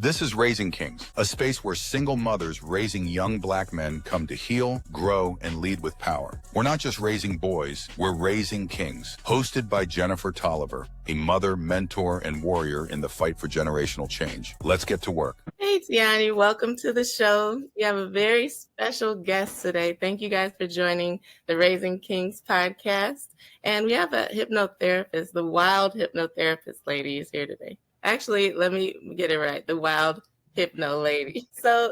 This is Raising Kings, a space where single mothers raising young Black men come to heal, grow, and lead with power. We're not just raising boys, we're raising kings. Hosted by Jennifer Tolliver, a mother, mentor, and warrior in the fight for generational change. Let's get to work. Hey, Tiani, welcome to the show. We have a very special guest today. Thank you guys for joining the Raising Kings podcast. And we have a hypnotherapist, the wild hypnotherapist lady is here today. Actually, let me get it right, the wild hypno lady. So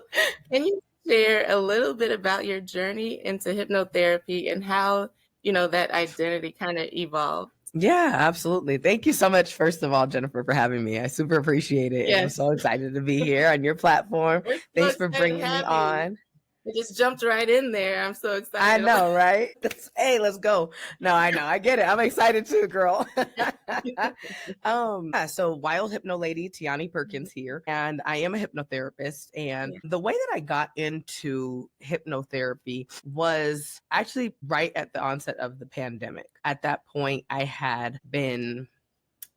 can you share a little bit about your journey into hypnotherapy and how, that identity kind of evolved? Yeah, absolutely. Thank you so much, first of all, Jennifer, for having me. I super appreciate it. And I'm Yes. so excited to be here on your platform. We're so Thanks for excited to bringing me have you. on. It just jumped right in there. I'm so I excited. know, right? Hey, let's go. No, I know. I get it. I'm excited too, girl. So Wild Hypno Lady, Tiani Perkins here, and I am a hypnotherapist. And the way that I got into hypnotherapy was actually right at the onset of the pandemic. At that point, I had been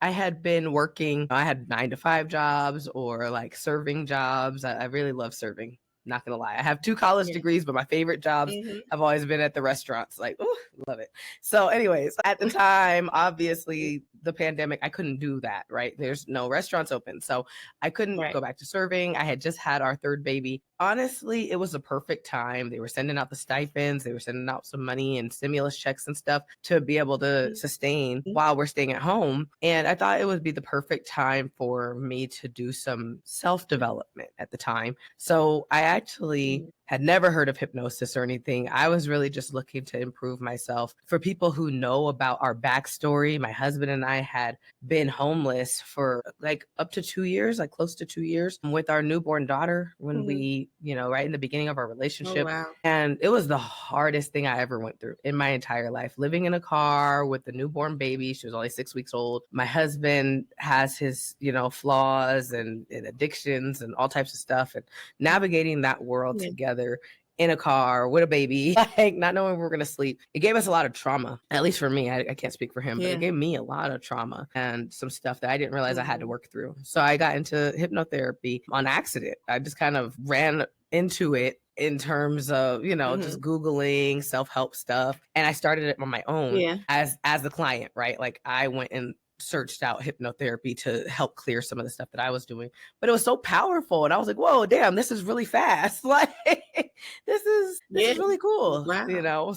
working. I had 9-to-5 jobs or like serving jobs. I really love serving. Not gonna lie. I have 2 college degrees, but my favorite jobs have always been at the restaurants. Like, oh, love it. So anyways, at the time, obviously the pandemic, I couldn't do that, right? There's no restaurants open. So I couldn't go back to serving. I had just had our 3rd baby. Honestly, it was a perfect time. They were sending out the stipends. They were sending out some money and stimulus checks and stuff to be able to sustain while we're staying at home. And I thought it would be the perfect time for me to do some self-development at the time. So I actually had never heard of hypnosis or anything. I was really just looking to improve myself. For people who know about our backstory, my husband and I had been homeless for like up to 2 years, like close to 2 years with our newborn daughter when we, right in the beginning of our relationship. Oh, wow. And it was the hardest thing I ever went through in my entire life. Living in a car with a newborn baby. She was only 6 weeks old. My husband has his, flaws and addictions and all types of stuff. And navigating that world together in a car with a baby, like not knowing we were going to sleep. It gave us a lot of trauma, at least for me. I can't speak for him, but it gave me a lot of trauma and some stuff that I didn't realize I had to work through. So I got into hypnotherapy on accident. I just kind of ran into it in terms of, just Googling self-help stuff. And I started it on my own as the client, right? Like I went and searched out hypnotherapy to help clear some of the stuff that I was doing, but it was so powerful. And I was like, whoa, damn, this is really fast. Like this is really cool. Wow.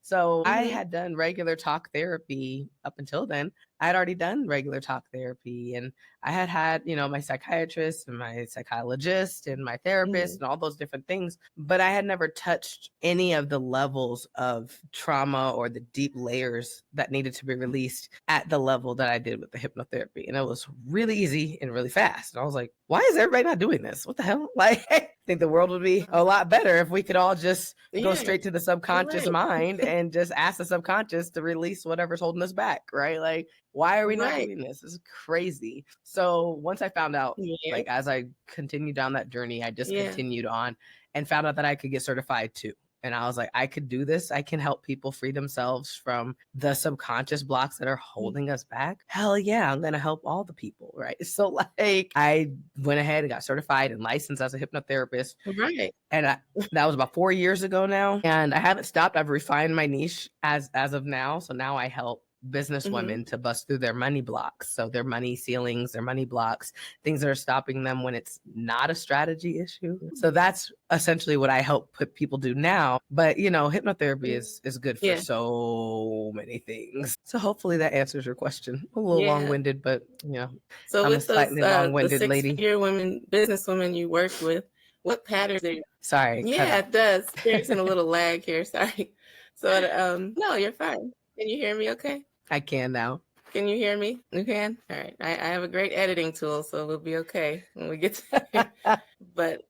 So I had done regular talk therapy up until then. I had already done regular talk therapy and I had, my psychiatrist and my psychologist and my therapist and all those different things, but I had never touched any of the levels of trauma or the deep layers that needed to be released at the level that I did with the hypnotherapy. And it was really easy and really fast. And I was like, why is everybody not doing this? What the hell? Like, I think the world would be a lot better if we could all just go straight to the subconscious mind and just ask the subconscious to release whatever's holding us back, right? Like, why are we not doing this? This is crazy. So once I found out, like as I continued down that journey, I just continued on and found out that I could get certified too. And I was like, I could do this. I can help people free themselves from the subconscious blocks that are holding us back. Hell yeah, I'm going to help all the people, right? So like I went ahead and got certified and licensed as a hypnotherapist. Right. And that was about 4 years ago now. And I haven't stopped. I've refined my niche as of now. So now I help business women to bust through their money blocks. So their money ceilings, their money blocks, things that are stopping them when it's not a strategy issue. So that's essentially what I help people do now. But, hypnotherapy is good for so many things. So hopefully that answers your question. A little long-winded, but, so I'm with a slightly long-winded lady. The 6-figure businesswomen you work with, what patterns are you? Sorry. Yeah, it does. There's a little lag here. Sorry. So, no, you're fine. Can you hear me okay? I can now. Can you hear me? You can? All right. I have a great editing tool, so we'll be okay when we get to it. But,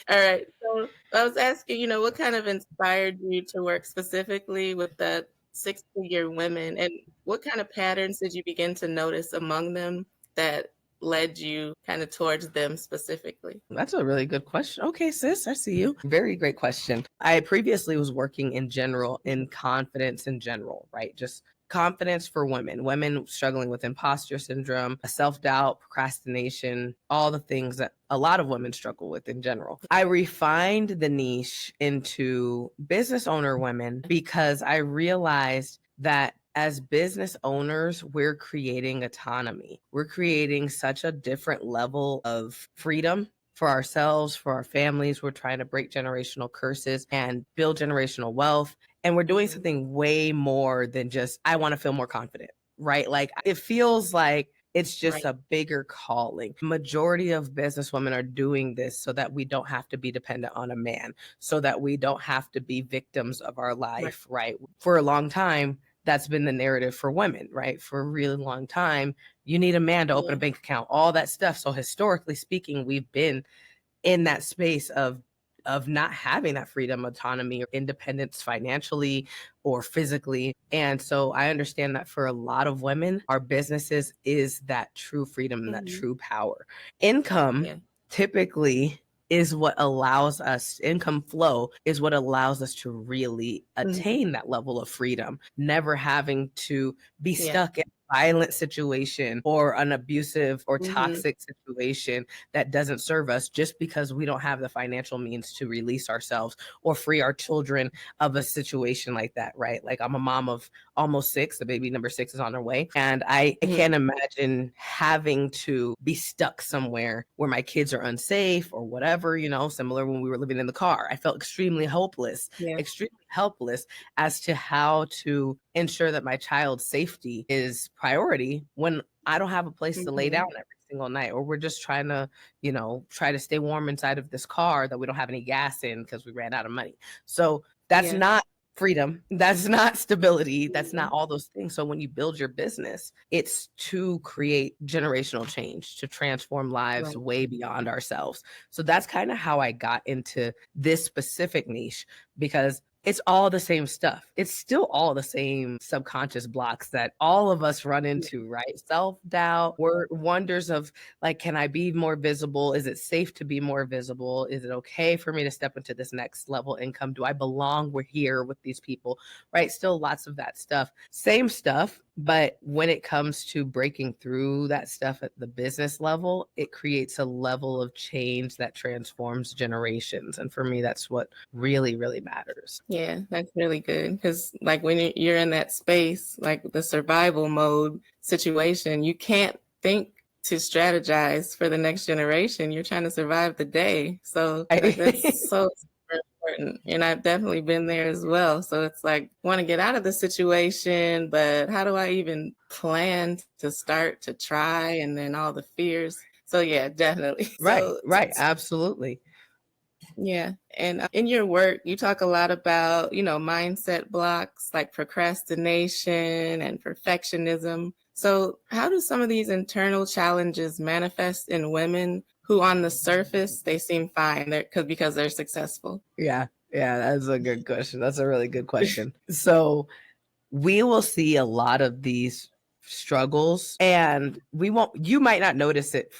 all right. So I was asking, what kind of inspired you to work specifically with the 6-figure women? And what kind of patterns did you begin to notice among them that led you kind of towards them specifically? That's a really good question. Okay, sis, I see you. Very great question. I previously was working in general, in confidence in general, right? Just confidence for women struggling with imposter syndrome, self-doubt, procrastination, all the things that a lot of women struggle with in general. I refined the niche into business owner women because I realized that as business owners, we're creating autonomy. We're creating such a different level of freedom for ourselves, for our families. We're trying to break generational curses and build generational wealth. And we're doing something way more than just, I want to feel more confident, right? Like it feels like it's just a bigger calling. Majority of businesswomen are doing this so that we don't have to be dependent on a man, so that we don't have to be victims of our life, right? For a long time, that's been the narrative for women, right? For a really long time, you need a man to open a bank account, all that stuff. So historically speaking, we've been in that space of not having that freedom, autonomy, or independence financially or physically. And so I understand that for a lot of women, our businesses is that true freedom, that true power. Income typically is what allows us, income flow is what allows us to really attain that level of freedom, never having to be stuck in a violent situation or an abusive or toxic situation that doesn't serve us just because we don't have the financial means to release ourselves or free our children of a situation like that, right? Like I'm a mom of almost 6, the baby number 6 is on her way. And I can't imagine having to be stuck somewhere where my kids are unsafe or whatever, you know, similar when we were living in the car. I felt extremely hopeless, extremely helpless as to how to ensure that my child's safety is priority when I don't have a place to lay down every single night, or we're just trying to, you know, try to stay warm inside of this car that we don't have any gas in because we ran out of money. So that's not freedom. That's not stability. That's not all those things. So when you build your business, it's to create generational change, to transform lives way beyond ourselves. So that's kind of how I got into this specific niche, because it's all the same stuff. It's still all the same subconscious blocks that all of us run into, right? Self-doubt, wonders of like, can I be more visible? Is it safe to be more visible? Is it okay for me to step into this next level income? Do I belong here with these people, right? Still lots of that stuff. Same stuff, but when it comes to breaking through that stuff at the business level, it creates a level of change that transforms generations. And for me, that's what really, really matters. Yeah, that's really good. Because like when you're in that space, like the survival mode situation, you can't think to strategize for the next generation. You're trying to survive the day. So like, that's so super important. And I've definitely been there as well. So it's like, want to get out of the situation, but how do I even plan to start to try? And then all the fears. So yeah, definitely. Right. Absolutely. Yeah. And in your work, you talk a lot about, you know, mindset blocks like procrastination and perfectionism. So how do some of these internal challenges manifest in women who on the surface, they seem fine because they're successful? Yeah, that's a good question. That's a really good question. So we will see a lot of these struggles, and you might not notice it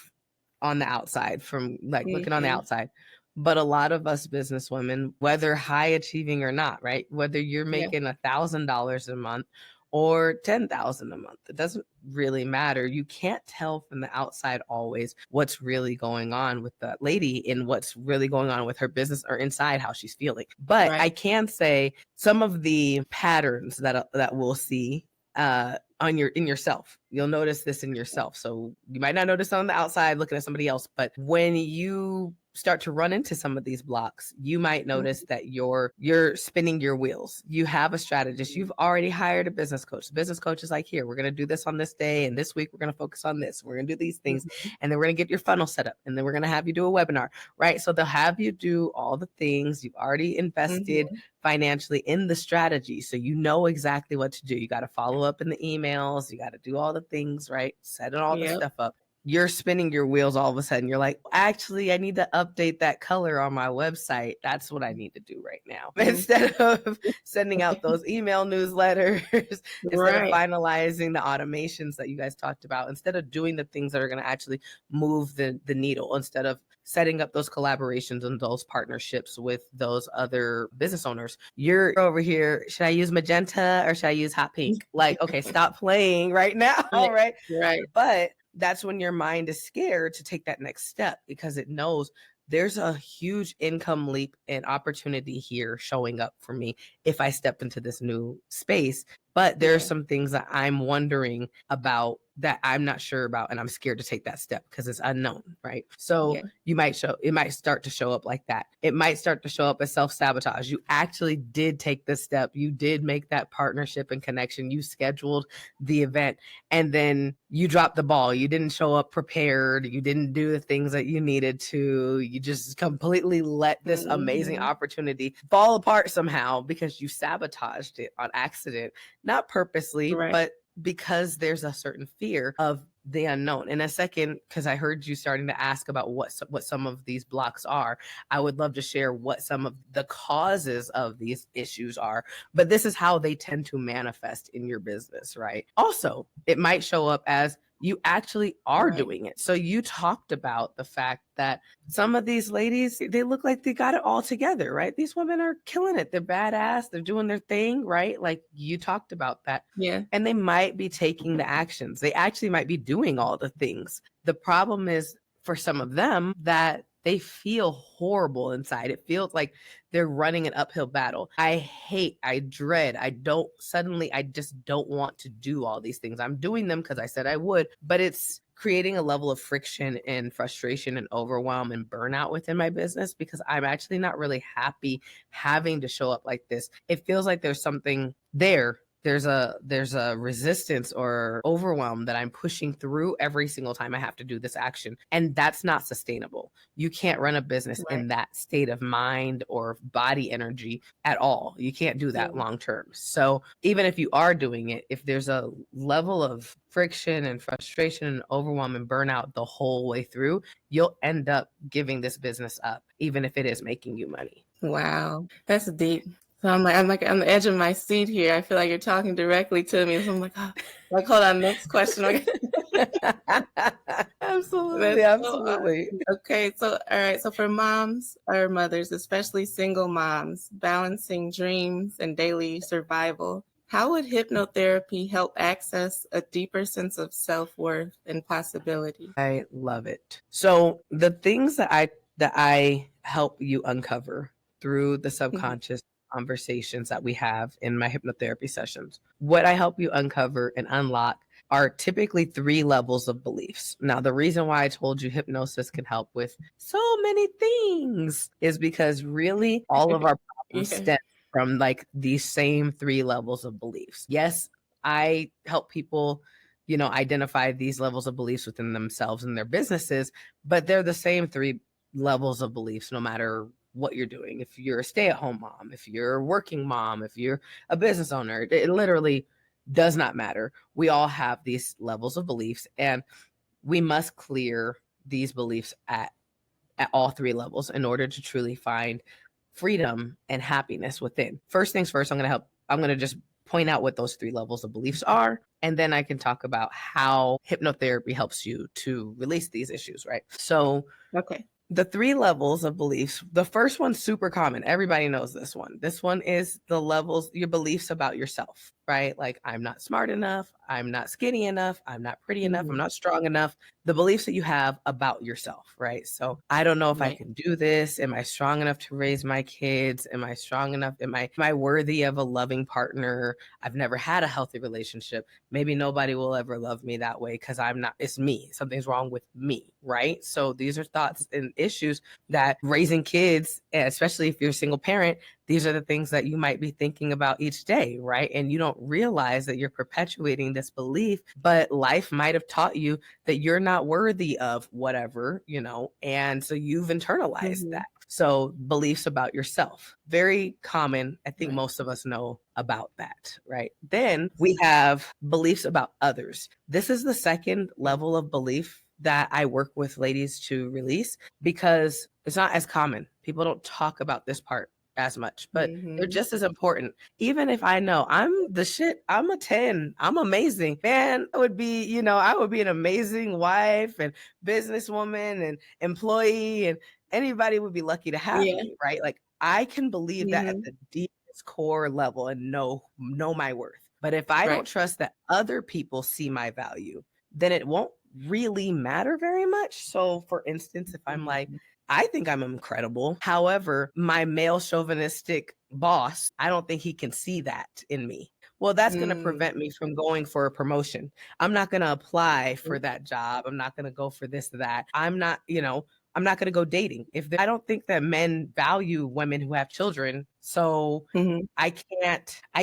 on the outside from like looking on the outside. But a lot of us businesswomen, whether high achieving or not, right? Whether you're making $1,000 a month or 10,000 a month, it doesn't really matter. You can't tell from the outside always what's really going on with that lady and what's really going on with her business or inside how she's feeling. But I can say some of the patterns that we'll see in yourself. You'll notice this in yourself. So you might not notice on the outside looking at somebody else, but when you start to run into some of these blocks, you might notice that you're spinning your wheels. You have a strategist. You've already hired a business coach. The business coach is like, here, we're going to do this on this day. And this week, we're going to focus on this. We're going to do these things. And then we're going to get your funnel set up. And then we're going to have you do a webinar, right? So they'll have you do all the things you've already invested financially in the strategy. So you know exactly what to do. You got to follow up in the emails. You got to do all the things, right? Setting all the stuff up. You're spinning your wheels all of a sudden. You're like, actually, I need to update that color on my website. That's what I need to do right now. Instead of sending out those email newsletters, instead of finalizing the automations that you guys talked about, instead of doing the things that are going to actually move the needle, instead of setting up those collaborations and those partnerships with those other business owners. You're over here, should I use magenta or should I use hot pink? Like, okay, stop playing right now, right? Right. But that's when your mind is scared to take that next step because it knows there's a huge income leap and opportunity here showing up for me if I step into this new space. But there's some things that I'm wondering about that I'm not sure about, and I'm scared to take that step because it's unknown, right? So it might start to show up like that. It might start to show up as self-sabotage. You actually did take the step. You did make that partnership and connection. You scheduled the event, and then you dropped the ball. You didn't show up prepared. You didn't do the things that you needed to. You just completely let this amazing opportunity fall apart somehow because you sabotaged it on accident, not purposely, but because there's a certain fear of the unknown. In a second, because I heard you starting to ask about what some of these blocks are, I would love to share what some of the causes of these issues are, but this is how they tend to manifest in your business, right? Also, it might show up as you actually are doing it. So you talked about the fact that some of these ladies, they look like they got it all together, right? These women are killing it. They're badass. They're doing their thing, right? Like you talked about that. Yeah. And they might be taking the actions. They actually might be doing all the things. The problem is for some of them that they feel horrible inside. It feels like they're running an uphill battle. I dread, I just don't want to do all these things. I'm doing them because I said I would, but it's creating a level of friction and frustration and overwhelm and burnout within my business because I'm actually not really happy having to show up like this. It feels like there's something there. There's a resistance or overwhelm that I'm pushing through every single time I have to do this action. And that's not sustainable. You can't run a business in that state of mind or body energy at all. You can't do that long term. So even if you are doing it, if there's a level of friction and frustration and overwhelm and burnout the whole way through, you'll end up giving this business up, even if it is making you money. Wow. That's deep. So I'm like on the edge of my seat here. I feel like you're talking directly to me. So I'm like, hold on, next question. Absolutely. Okay, so all right. So for moms or mothers, especially single moms, balancing dreams and daily survival, how would hypnotherapy help access a deeper sense of self-worth and possibility? I love it. So the things that I help you uncover through the subconscious conversations that we have in my hypnotherapy sessions, what I help you uncover and unlock are typically 3 levels of beliefs. Now, the reason why I told you hypnosis can help with so many things is because really all of our problems stem from like these same 3 levels of beliefs. Yes, I help people, identify these levels of beliefs within themselves and their businesses, but they're the same 3 levels of beliefs no matter what you're doing. If you're a stay-at-home mom, if you're a working mom, if you're a business owner, it literally does not matter. We all have these levels of beliefs, and we must clear these beliefs at all 3 levels in order to truly find freedom and happiness within. First things first, I'm going to just point out what those 3 levels of beliefs are, and then I can talk about how hypnotherapy helps you to release these issues, right? So, the 3 levels of beliefs. The first one's super common. Everybody knows this one. This one is the levels, your beliefs about yourself, right? Like, I'm not smart enough. I'm not skinny enough. I'm not pretty enough. I'm not strong enough. The beliefs that you have about yourself, right? So I don't know if I can do this. Am I strong enough to raise my kids? Am I strong enough? Am I worthy of a loving partner? I've never had a healthy relationship. Maybe nobody will ever love me that way because it's me. Something's wrong with me, right? So these are thoughts and issues that raising kids, especially if you're a single parent, these are the things that you might be thinking about each day, right? And you don't realize that you're perpetuating this belief, but life might have taught you that you're not worthy of whatever, and so you've internalized that. So beliefs about yourself, very common. I think most of us know about that, right? Then we have beliefs about others. This is the second level of belief that I work with ladies to release because it's not as common. People don't talk about this part as much, but they're Mhm. just as important. Even if I know I'm the shit, I'm a 10, I'm amazing. Man, I would be, I would be an amazing wife and businesswoman and employee, and anybody would be lucky to have Yeah. me, right? Like I can believe that at Mhm. the deepest core level and know my worth. But if I don't Right. trust that other people see my value, then it won't really matter very much. So for instance, if I'm like, Mhm. I think I'm incredible. However, my male chauvinistic boss, I don't think he can see that in me. Well, that's going to prevent me from going for a promotion. I'm not going to apply for that job. I'm not going to go for this or that. I'm not going to go dating. I don't think that men value women who have children. So Mhm. I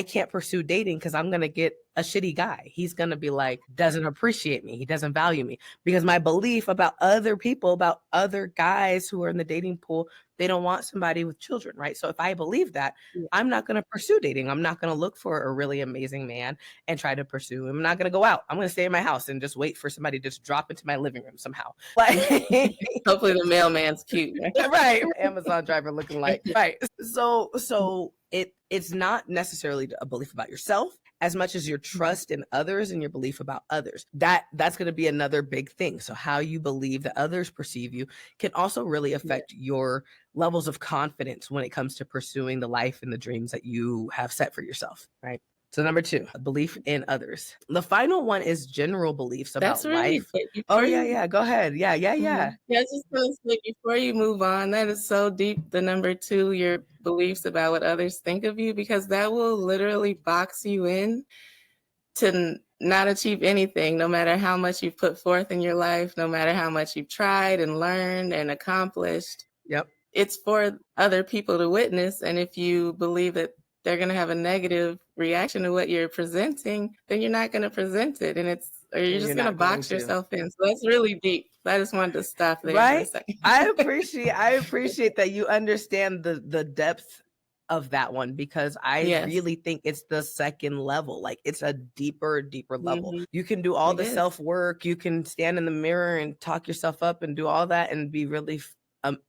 can't pursue dating because I'm going to get a shitty guy. He's going to be like, doesn't appreciate me. He doesn't value me because my belief about other people, about other guys who are in the dating pool, they don't want somebody with children, right? So if I believe that, Yeah. I'm not going to pursue dating. I'm not going to look for a really amazing man and try to pursue him. I'm not going to go out. I'm going to stay in my house and just wait for somebody to just drop into my living room somehow. Like, Hopefully the mailman's cute. right, Amazon driver looking like, right. So it's not necessarily a belief about yourself as much as your trust in others and your belief about others. That's going to be another big thing. So how you believe that others perceive you can also really affect your levels of confidence when it comes to pursuing the life and the dreams that you have set for yourself, right? So number 2, belief in others. The final one is general beliefs That's about really life. good. Oh Before yeah, you yeah. Go ahead. Yeah, yeah, yeah. Yeah, I was just gonna say before you move on, that is so deep. The number 2, your beliefs about what others think of you, because that will literally box you in to not achieve anything, no matter how much you've put forth in your life, no matter how much you've tried and learned and accomplished. Yep. It's for other people to witness. And if you believe that they're going to have a negative reaction to what you're presenting, then you're not going to present it. Or you're just You're going to not going box to. yourself in. So that's really deep. I just wanted to stop there for a Right? second. I appreciate that you understand the depth of that one, because I Yes. really think it's the second level. Like it's a deeper level. Mhm. You can do all It the is. self-work, you can stand in the mirror and talk yourself up and do all that and be really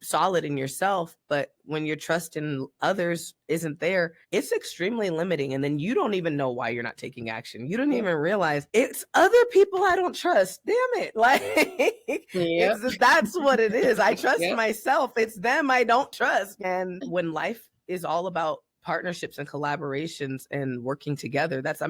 solid in yourself, but when your trust in others isn't there, it's extremely limiting, and then you don't even know why you're not taking action. You don't Yeah. even realize it's other people I don't trust. Damn it. Like Yep. that's what it is. I trust Yep. myself. It's them I don't trust. And when life is all about partnerships and collaborations and working together, that's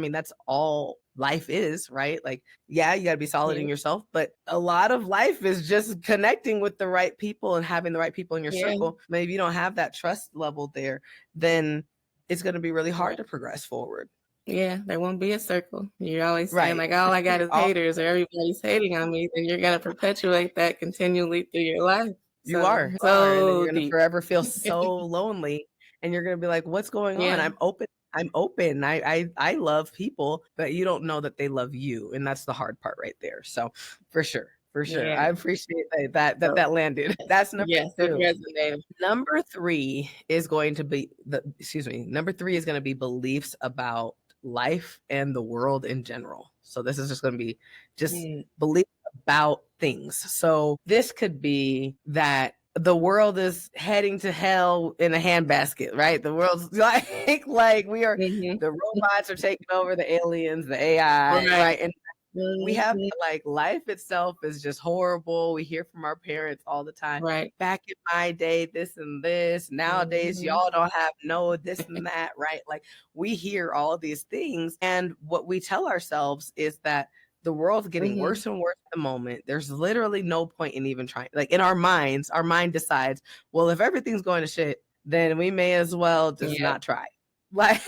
all life is, right? Like, yeah, you got to be solid in Yeah. yourself, but a lot of life is just connecting with the right people and having the right people in your Yeah. circle. Maybe if you don't have that trust level there, then it's going to be really hard to progress forward. Yeah, there won't be a circle. You're always saying Right. like, all I got is All haters or everybody's hating on me, then you're gonna perpetuate that continually through your life. you So are, and then so you're going to deep. forever feel so lonely, and you're going to be like, what's going on? Yeah. I'm open. I love people, but you don't know that they love you. And that's the hard part right there. So for sure. For sure. Yeah. I appreciate that So landed. That's number yes, it 2. resonated. Number 3 is going to be number 3 is going to be beliefs about life and the world in general. So this is just going to be just Mm. beliefs about things. So this could be that the world is heading to hell in a handbasket, right? The world's like we are, Mhm. the robots are taking over, the aliens, the AI, Right. right? And we have Mhm. like life itself is just horrible. We hear from our parents all the time. Right. Back in my day, this and this. Nowadays, Mhm. y'all don't have no this and that, right? Like we hear all these things, and what we tell ourselves is that the world's getting Mhm. worse and worse at the moment. There's literally no point in even trying. Like in our minds, our mind decides, well, if everything's going to shit, then we may as well just Yep. not try. Like,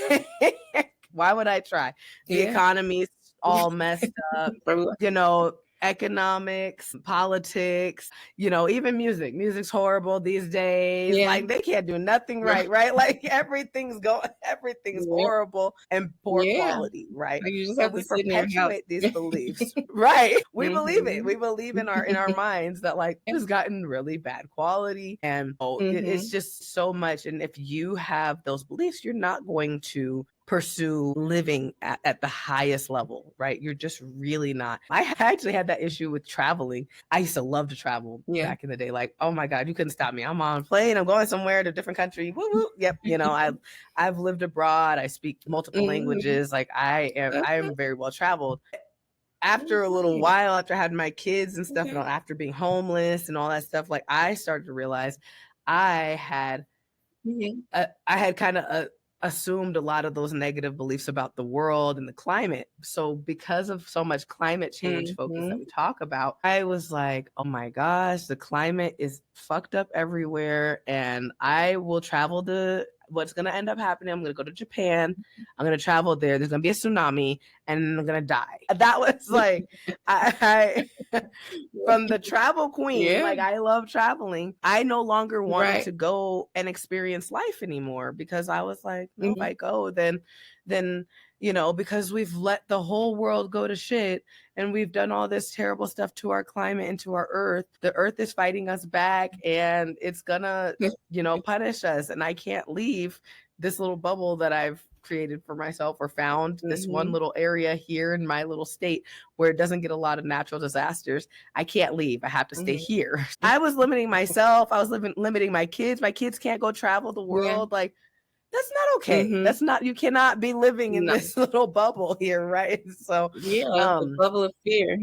why would I try? The Yeah. economy's all messed up, For economics, politics, even music. Music's horrible these days. yeah. Like they can't do nothing Right. right? Like everything's Yep. horrible and poor Yeah. quality, right? Like you just So have to we sit in your house. perpetuate these beliefs, right? We believe it. Mhm. We believe in our minds that like it's gotten really bad quality, and it's Mhm. just so much. And if you have those beliefs, you're not going to pursue living at the highest level, right? You're just really not. I actually had that issue with traveling. I used to love to travel back in the day. Like, oh my God, you couldn't stop me. I'm on a plane. I'm going somewhere to a different country. Woo woo. Yep. You know, I've lived abroad. I speak multiple languages. Like I am very well traveled. After a little while, after having my kids and stuff, and after being homeless and all that stuff, like I started to realize I had kind of assumed a lot of those negative beliefs about the world and the climate. So because of so much climate change focus that we talk about, I was like, oh my gosh, the climate is fucked up everywhere. And I will travel to what's going to end up happening. I'm going to go to Japan. I'm going to travel there. There's going to be a tsunami and I'm going to die. That was like, I from the travel queen, like I love traveling. I no longer wanted to go and experience life anymore because I was like, no, if I go, then, you know, because we've let the whole world go to shit and we've done all this terrible stuff to our climate and to our earth. The earth is fighting us back and it's gonna, you know, punish us. And I can't leave this little bubble that I've created for myself or found this one little area here in my little state where it doesn't get a lot of natural disasters. I can't leave. I have to stay here. I was limiting myself. I was limiting my kids. My kids can't go travel the world. Like, that's not okay. That's not, you cannot be living in this little bubble here, right? So the bubble of fear.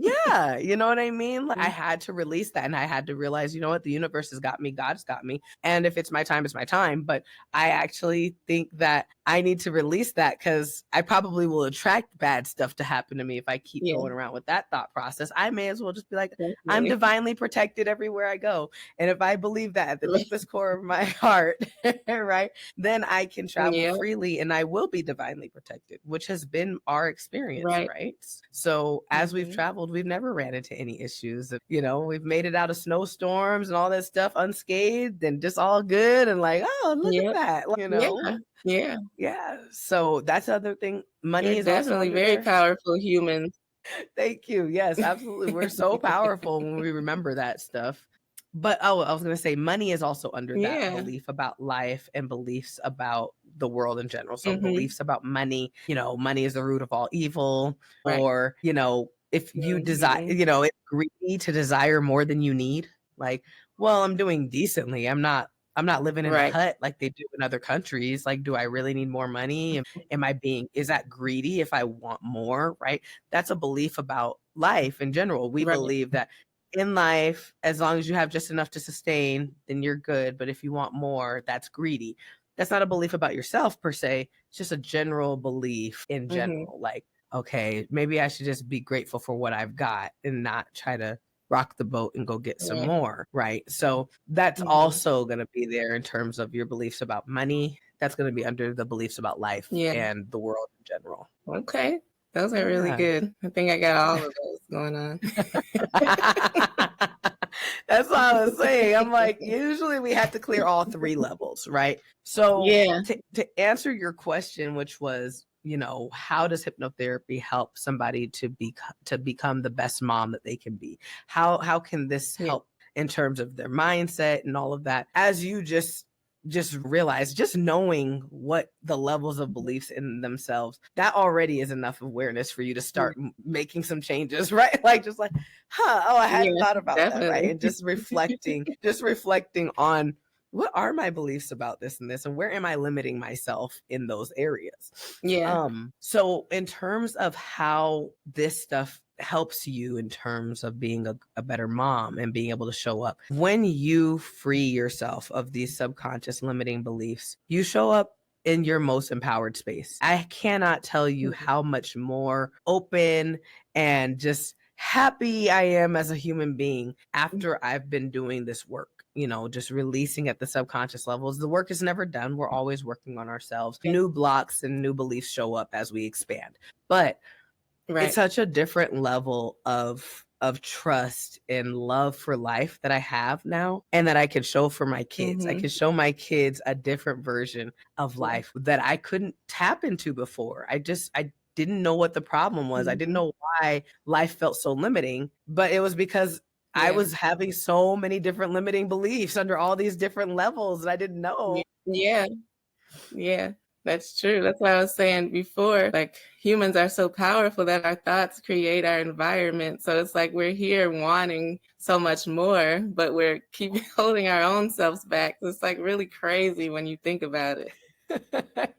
Yeah, you know what I mean? Like, I had to release that and I had to realize, you know what, the universe has got me, God's got me. And if it's my time, it's my time. But I actually think that I need to release that because I probably will attract bad stuff to happen to me if I keep going around with that thought process. I may as well just be like, I'm divinely protected everywhere I go. And if I believe that at the deepest core of my heart, right, then I can travel freely and I will be divinely protected, which has been our experience, right? So as we've traveled, we've never ran into any issues. You know, we've made it out of snowstorms and all that stuff unscathed and just all good and like, oh, look at that, you know. Yeah. So that's the other thing. Money is definitely also very powerful humans. Thank you. Yes, absolutely. We're so powerful when we remember that stuff. But I was going to say money is also under that belief about life and beliefs about the world in general. So beliefs about money, you know, money is the root of all evil, or, you know, if you desire, you know, it's greedy to desire more than you need. Like, well, I'm doing decently. I'm not living in a hut like they do in other countries. Like, do I really need more money? Is that greedy if I want more? Right. That's a belief about life in general. We believe that in life, as long as you have just enough to sustain, then you're good. But if you want more, that's greedy. That's not a belief about yourself per se. It's just a general belief in general. Like, okay, maybe I should just be grateful for what I've got and not try to rock the boat and go get some more, right? So that's also going to be there in terms of your beliefs about money. That's going to be under the beliefs about life and the world in general. Okay. Those are really good. I think I got all of those going on. That's what I was saying. I'm like, usually we have to clear all three levels, right? So to answer your question, which was, you know, how does hypnotherapy help somebody to become the best mom that they can be? How can this help in terms of their mindset and all of that? As you just realize, just knowing what the levels of beliefs in themselves, that already is enough awareness for you to start making some changes, right? Like, just like, I hadn't thought about that, right? And just reflecting on what are my beliefs about this and this, and where am I limiting myself in those areas? So in terms of how this stuff helps you in terms of being a better mom and being able to show up, when you free yourself of these subconscious limiting beliefs, you show up in your most empowered space. I cannot tell you how much more open and just happy I am as a human being after I've been doing this work. You know, just releasing at the subconscious levels. The work is never done. We're always working on ourselves. New blocks and new beliefs show up as we expand. But it's such a different level of trust and love for life that I have now, and that I can show for my kids. I can show my kids a different version of life that I couldn't tap into before. I didn't know what the problem was. I didn't know why life felt so limiting, but it was because I was having so many different limiting beliefs under all these different levels that I didn't know. Yeah. That's true. That's what I was saying before. Like humans are so powerful that our thoughts create our environment. So it's like we're here wanting so much more, but we're keep holding our own selves back. So it's like really crazy when you think about it.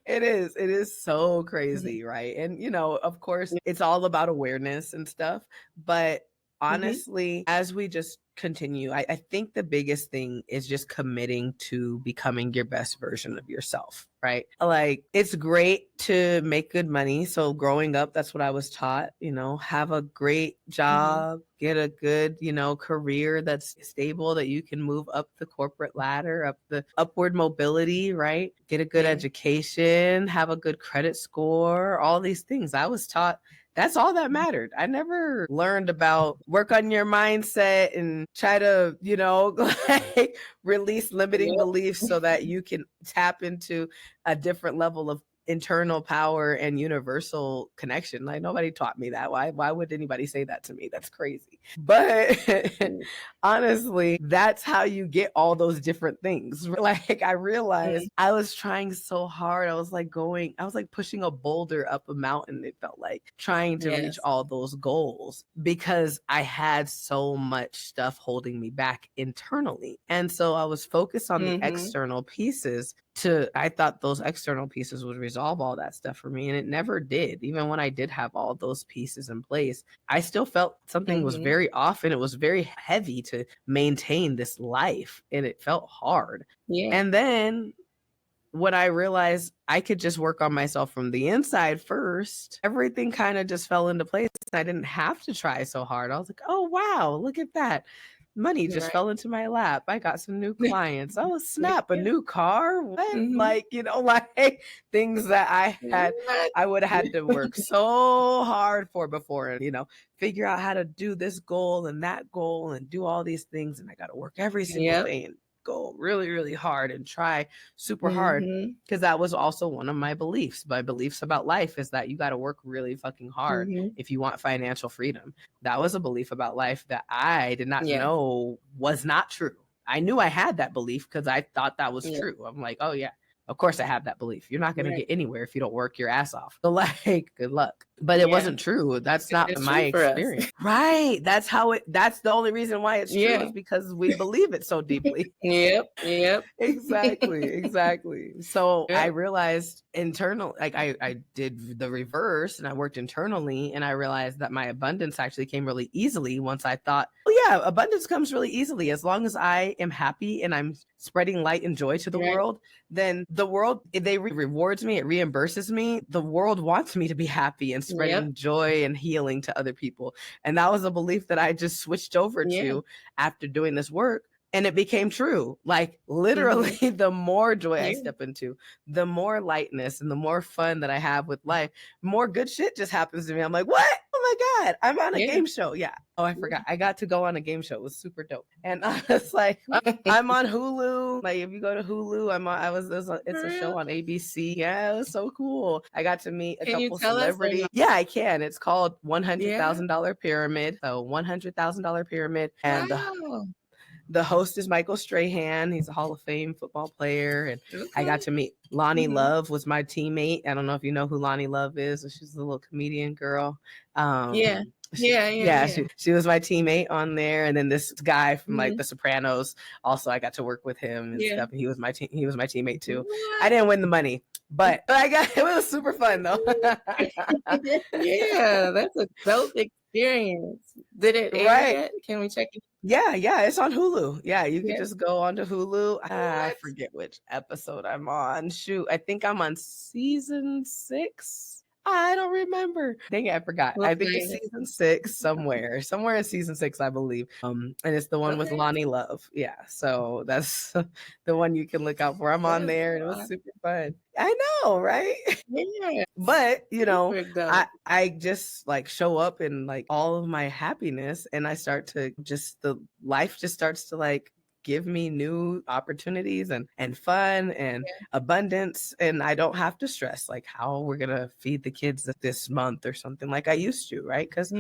It is. It is so crazy, right? And, of course, it's all about awareness and stuff. But honestly, as we just continue, I think the biggest thing is just committing to becoming your best version of yourself, right? Like, it's great to make good money. So, growing up, that's what I was taught, have a great job, get a good, career that's stable, that you can move up the corporate ladder, up the upward mobility, right? Get a good education, have a good credit score, all these things. I was taught that's all that mattered. I never learned about work on your mindset and try to, like release limiting beliefs so that you can tap into a different level of internal power and universal connection. Like nobody taught me that. Why would anybody say that to me? That's crazy. But honestly, that's how you get all those different things. Like I realized I was trying so hard. I was like pushing a boulder up a mountain. It felt like trying to reach all those goals because I had so much stuff holding me back internally. And so I was focused on the external pieces. I thought those external pieces would resolve all that stuff for me, and it never did. Even when I did have all those pieces in place, I still felt something was very off, and it was very heavy to maintain this life, and it felt hard. And then when I realized I could just work on myself from the inside first, everything kind of just fell into place. I didn't have to try so hard. I was like, oh, wow, look at that. Money just fell into my lap. I got some new clients. Oh, snap, a new car? What? Like, like things that I would have had to work so hard for before and, figure out how to do this goal and that goal and do all these things. And I got to work every single day and go really, really hard and try super hard, because that was also one of my beliefs. My beliefs about life is that you got to work really fucking hard if you want financial freedom. That was a belief about life that I did not know was not true. I knew I had that belief because I thought that was true. I'm like, oh yeah, of course I have that belief. You're not going to get anywhere if you don't work your ass off. So like, good luck. But it wasn't true. That's not my experience. Right. That's the only reason why it's true is because we believe it so deeply. Yep. Exactly. So I realized I did the reverse and I worked internally, and I realized that my abundance actually came really easily once I thought, oh yeah, abundance comes really easily. As long as I am happy and I'm spreading light and joy to the world, then the world, they rewards me, it reimburses me. The world wants me to be happy and spreading joy and healing to other people. And that was a belief that I just switched over to after doing this work. And it became true. Like literally, the more joy I step into, the more lightness and the more fun that I have with life, more good shit just happens to me. I'm like, what? Oh my God, I'm on a game show. Yeah. Oh, I forgot. I got to go on a game show. It was super dope. And I was like, I'm on Hulu. Like if you go to Hulu, it's a show on ABC. Yeah, it was so cool. I got to meet a couple celebrities. Yeah, I can. It's called $100,000 Pyramid. So $100,000 Pyramid. And the host is Michael Strahan. He's a Hall of Fame football player. And I got to meet Lonnie Love was my teammate. I don't know if you know who Lonnie Love is. She's a little comedian girl. She was my teammate on there. And then this guy from like The Sopranos, also I got to work with him and stuff. And he was my teammate too. I didn't win the money, but it was super fun though. Yeah, that's a dope experience. Did it air yet? Can we check it? Yeah, it's on Hulu. Yeah, you can just go onto Hulu. I forget which episode I'm on. Shoot, I think I'm on season 6. I don't remember. Dang it, I forgot. I think it's season 6 somewhere in season 6, I believe. And it's the one with Lonnie Love. Yeah, so that's the one you can look out for. I'm on there, and it was super fun. I know, right? Yeah. But I just like show up in like all of my happiness, and I start to the life just starts to like give me new opportunities and fun and abundance. And I don't have to stress like how we're going to feed the kids this month or something like I used to, right? Because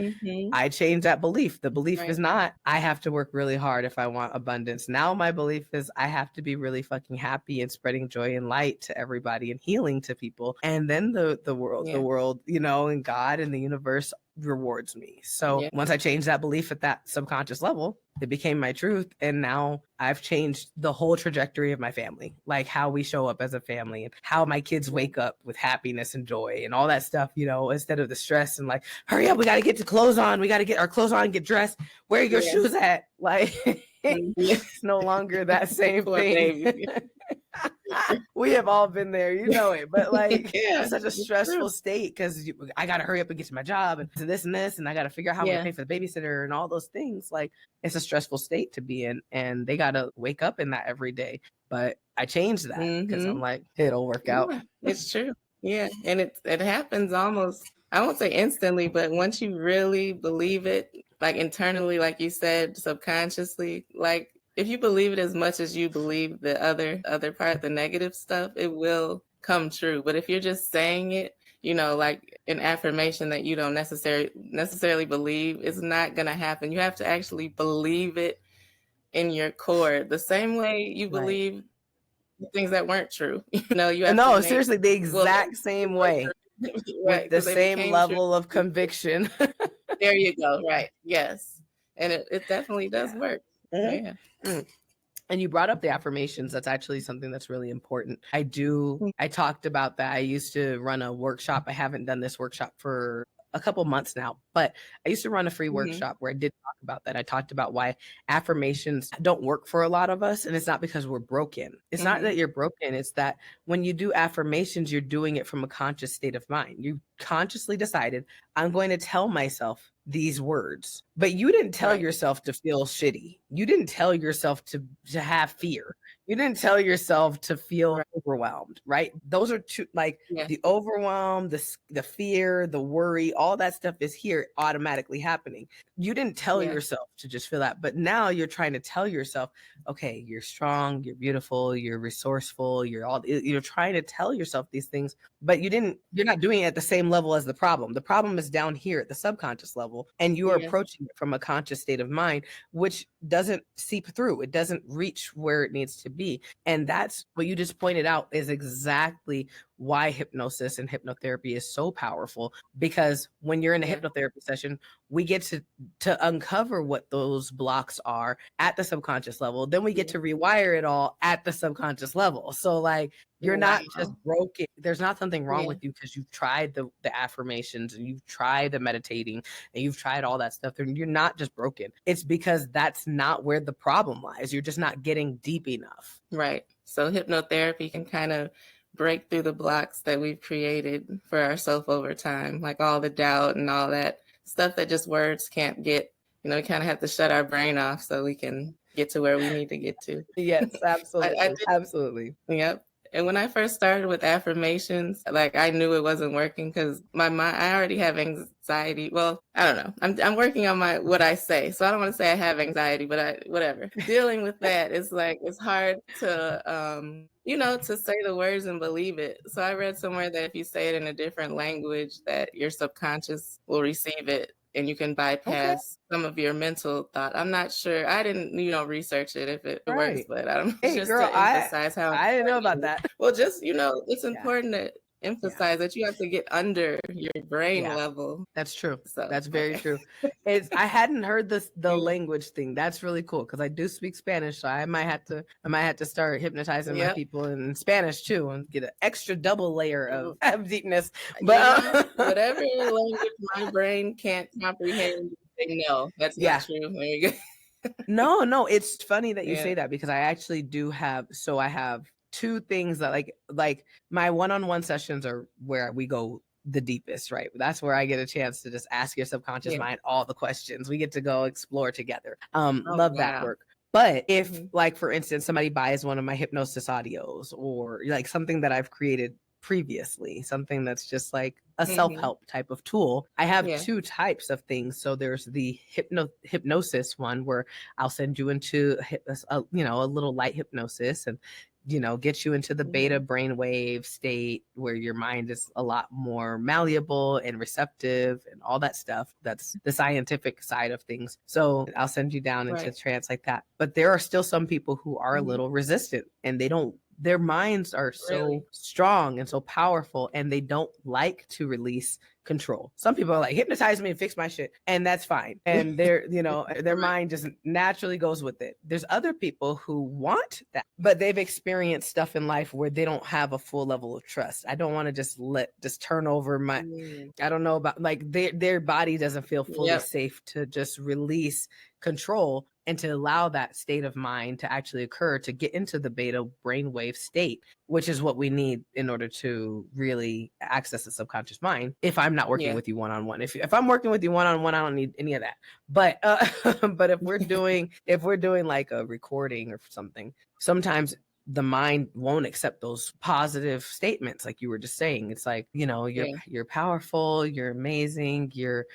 I changed that belief. The belief is not, I have to work really hard if I want abundance. Now my belief is I have to be really fucking happy and spreading joy and light to everybody and healing to people. And then the world, you know, and God and the universe rewards me. So once I changed that belief at that subconscious level, it became my truth. And now I've changed the whole trajectory of my family, like how we show up as a family and how my kids wake up with happiness and joy and all that stuff, you know, instead of the stress and like, hurry up, we got to get the clothes on. We got to get our clothes on, get dressed. Where are your shoes at? Like, it's no longer that same thing. We have all been there, you know it, but like it's such a stressful state because I got to hurry up and get to my job and to this and this, and I got to figure out how I'm gonna pay for the babysitter and all those things. Like it's a stressful state to be in, and they got to wake up in that every day. But I changed that because I'm like, it'll work out. It's true. Yeah, and it happens almost, I won't say instantly, but once you really believe it, like internally, like you said, subconsciously, like if you believe it as much as you believe the other part, the negative stuff, it will come true. But if you're just saying it, you know, like an affirmation that you don't necessarily believe, it's not going to happen. You have to actually believe it in your core, the same way you believe things that weren't true. You know, you have to seriously, the exact same way. With the same level of conviction. There you go. Right. Yes. And it definitely does work. Yeah. And you brought up the affirmations. That's actually something that's really important. I talked about that. I used to run a workshop. I haven't done this workshop for a couple months now, but I used to run a free workshop where I did talk about that. I talked about why affirmations don't work for a lot of us. And it's not because we're broken. It's not that you're broken. It's that when you do affirmations, you're doing it from a conscious state of mind. You consciously decided, I'm going to tell myself these words, but you didn't tell yourself to feel shitty. You didn't tell yourself to have fear. You didn't tell yourself to feel overwhelmed, right? Those are two, like the overwhelm, the fear, the worry, all that stuff is here automatically happening. You didn't tell yourself to just feel that, but now you're trying to tell yourself, okay, you're strong, you're beautiful, you're resourceful, you're trying to tell yourself these things, but you're not doing it at the same level as the problem. The problem is down here at the subconscious level, and you are approaching it from a conscious state of mind, which doesn't seep through. It doesn't reach where it needs to be. And that's what you just pointed out is exactly why hypnosis and hypnotherapy is so powerful, because when you're in a hypnotherapy session, we get to uncover what those blocks are at the subconscious level. Then we get to rewire it all at the subconscious level. So like, you're not just broken. There's not something wrong with you because you've tried the affirmations and you've tried the meditating and you've tried all that stuff. And you're not just broken. It's because that's not where the problem lies. You're just not getting deep enough. Right. So hypnotherapy can kind of break through the blocks that we've created for ourselves over time, like all the doubt and all that stuff that just words can't get. You know, we kind of have to shut our brain off so we can get to where we need to get to. Yes, absolutely. Absolutely. Yep. And when I first started with affirmations, like I knew it wasn't working because my mind, I already have anxiety. Well, I don't know. I'm working on what I say. So I don't want to say I have anxiety, but whatever. Dealing with that is like, it's hard to, to say the words and believe it. So I read somewhere that if you say it in a different language, that your subconscious will receive it. And you can bypass some of your mental thought. I'm not sure. I didn't, research it if it works, but I don't. Hey, just girl, to emphasize how I didn't know about that. Well, just it's important to emphasize that you have to get under your brain level. That's true. So, that's very true. I hadn't heard the language thing. That's really cool because I do speak Spanish, so I might have to start hypnotizing my people in Spanish too and get an extra double layer of deepness. But whatever language my brain can't comprehend, no, that's not true. There you go. No, it's funny that you say that because I actually do have. So I have two things that like my one-on-one sessions are where we go the deepest, right? That's where I get a chance to just ask your subconscious mind all the questions. We get to go explore together. Love that work. But if like, for instance, somebody buys one of my hypnosis audios or like something that I've created previously, something that's just like a self-help type of tool. I have Yeah. 2 types of things. So there's the hypnosis one where I'll send you into a little light hypnosis and get you into the beta brainwave state where your mind is a lot more malleable and receptive and all that stuff. That's the scientific side of things. So I'll send you down into trance like that. But there are still some people who are a little resistant, and their minds are so strong and so powerful, and they don't like to release control. Some people are like, hypnotize me and fix my shit, and that's fine. And their mind just naturally goes with it. There's other people who want that, but they've experienced stuff in life where they don't have a full level of trust. I don't want to just turn over my, I don't know about, like, their body doesn't feel fully safe to just release control and to allow that state of mind to actually occur, to get into the beta brainwave state, which is what we need in order to really access the subconscious mind. If I'm not working with you one-on-one, if I'm working with you one-on-one, I don't need any of that. But but if we're doing like a recording or something, sometimes the mind won't accept those positive statements, like you were just saying. It's like, you're powerful, you're amazing, you're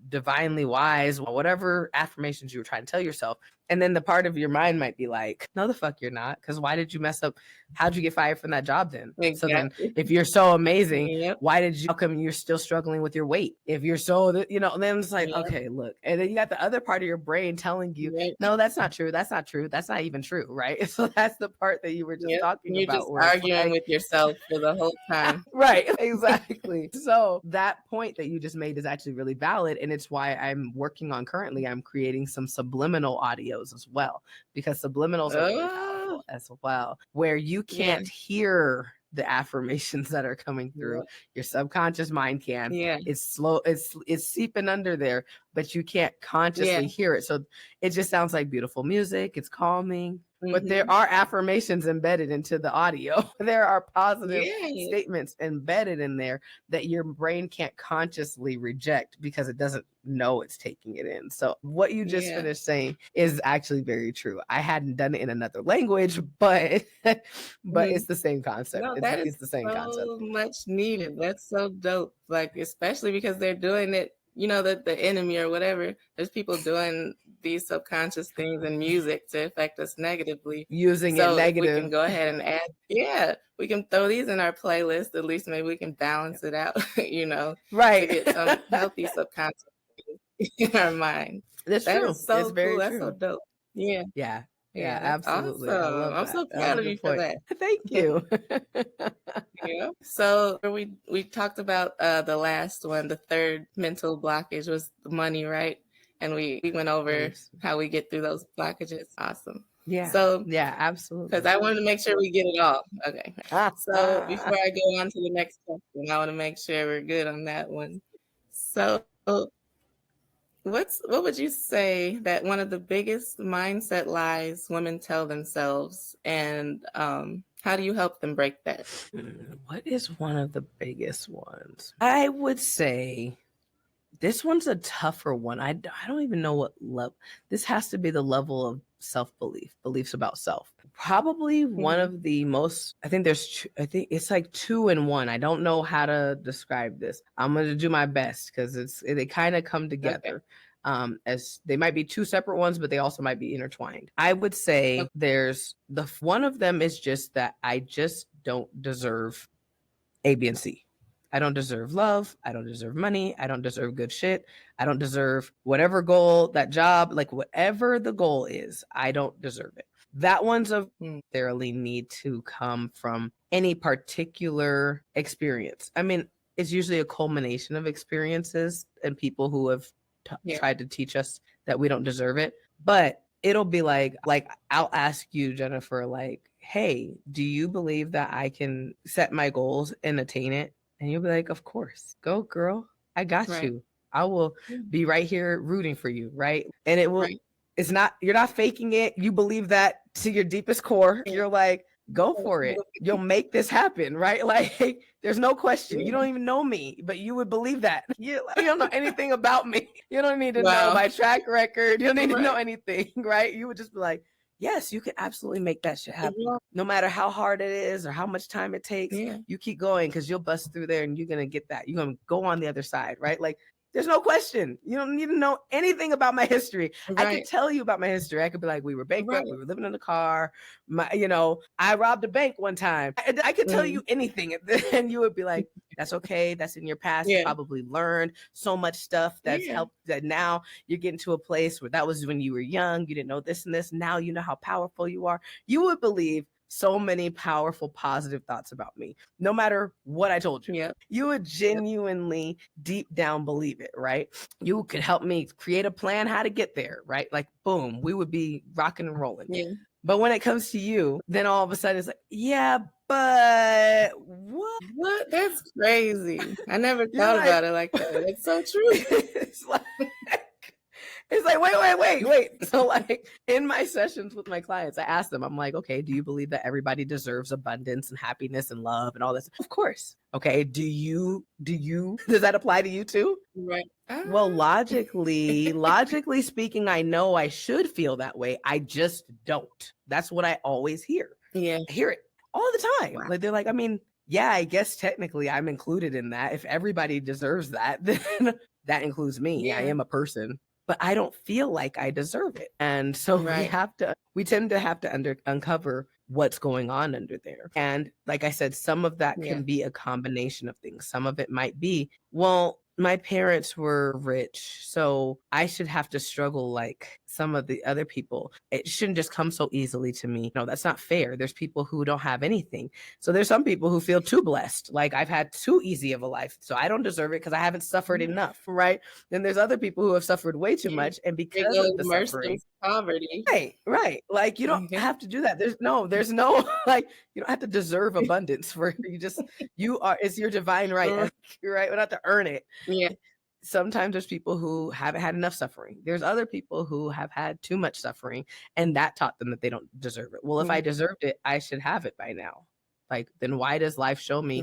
divinely wise, whatever affirmations you were trying to tell yourself. And then the part of your mind might be like, no, the fuck you're not. Because why did you mess up? How'd you get fired from that job then? Exactly. So then if you're so amazing, how come you're still struggling with your weight? If you're so, then it's like, okay, look. And then you got the other part of your brain telling you, no, that's not true. That's not true. That's not even true. Right. So that's the part that you were just talking you're about. You're just arguing with yourself for the whole time. Right. Exactly. So that point that you just made is actually really valid. And it's why I'm working on currently, I'm creating some subliminal audios as well, because subliminals are really powerful as well, where you can't hear the affirmations that are coming through. Your subconscious mind can. It's slow, it's seeping under there, but you can't consciously hear it. So it just sounds like beautiful music. It's calming. But there are affirmations embedded into the audio. There are positive statements embedded in there that your brain can't consciously reject because it doesn't know it's taking it in. So what you just finished saying is actually very true. I hadn't done it in another language, but it's the same concept. No, It's the same so concept. Much needed. That's so dope. Like, especially because they're doing it, the enemy or whatever. There's people doing these subconscious things in music to affect us negatively. Using it negative. We can go ahead and add, we can throw these in our playlist. At least maybe we can balance it out, right. to get some healthy subconscious in our mind. That's true. Is so it's very cool. true. That's so dope. Yeah. Yeah, absolutely. Awesome. I love that. I'm so proud of you for that. Thank you. So we talked about the last one, the third mental blockage was the money, right? And we went over how we get through those blockages. Awesome. Yeah. So yeah, absolutely. Because I wanted to make sure we get it all. Okay. So before I go on to the next question, I want to make sure we're good on that one. So what would you say that one of the biggest mindset lies women tell themselves, and how do you help them break that? What is one of the biggest ones? I would say this one's a tougher one. I don't even know what level. This has to be the level of self-belief, beliefs about self. Probably one of the most, I think it's like 2 in 1. I don't know how to describe this. I'm going to do my best because they kind of come together. As they might be 2 separate ones, but they also might be intertwined. I would say there's one of them is just that I just don't deserve A, B, and C. I don't deserve love. I don't deserve money. I don't deserve good shit. I don't deserve whatever goal, that job, like whatever the goal is, I don't deserve it. That one's necessarily need to come from any particular experience. I mean, it's usually a culmination of experiences and people who have tried to teach us that we don't deserve it. But it'll be like I'll ask you, Jennifer, like, hey, do you believe that I can set my goals and attain it? And you'll be like, of course. Go, girl. I got you. I will be right here rooting for you, right? And it will, it's not, you're not faking it. You believe that to your deepest core. You're like, go for it. You'll make this happen, right? Like, there's no question. You don't even know me, but you would believe that. You don't know anything about me. You don't need to know my track record. You don't need to know anything, right? You would just be like, yes, you can absolutely make that shit happen. Yeah. No matter how hard it is or how much time it takes, Yeah. you keep going because you'll bust through there and you're going to get that. You're going to go on the other side, right? Like, there's no question. You don't need to know anything about my history. I could tell you about my history. I could be like, we were bankrupt. We were living in a car. I robbed a bank one time. I could tell you anything. And you would be like, that's okay. That's in your past. You probably learned so much stuff that's helped, that now you're getting to a place where that was when you were young. You didn't know this and this. Now you know how powerful you are. You would believe so many powerful, positive thoughts about me, no matter what I told you. You would genuinely deep down believe it, right? You could help me create a plan how to get there, right? Like, boom, we would be rocking and rolling. But when it comes to you, then all of a sudden it's like, yeah, but what? What? That's crazy. I never thought about it like that. It's so true. It's like, wait. So like in my sessions with my clients, I ask them, I'm like, okay, do you believe that everybody deserves abundance and happiness and love and all this? Of course. Okay. Does that apply to you too? Right. Well, logically speaking, I know I should feel that way. I just don't. That's what I always hear. Yeah. I hear it all the time. Wow. Like, they're like, I mean, yeah, I guess technically I'm included in that. If everybody deserves that, then that includes me. I am a person. But I don't feel like I deserve it. And so we tend to have to uncover what's going on under there. And like I said, some of that can be a combination of things. Some of it might be, well, my parents were rich, so I should have to struggle like some of the other people. It shouldn't just come so easily to me. No, that's not fair. There's people who don't have anything. So there's some people who feel too blessed. Like, I've had too easy of a life, so I don't deserve it because I haven't suffered enough, right? Then there's other people who have suffered way too much, and because of the suffering, poverty. Right. Like, you don't have to do that. There's no like, you don't have to deserve abundance for it's your divine right. You're right. We don't have to earn it. Yeah. Sometimes there's people who haven't had enough suffering. There's other people who have had too much suffering, and that taught them that they don't deserve it. Well, if I deserved it, I should have it by now. Like, then why does life show me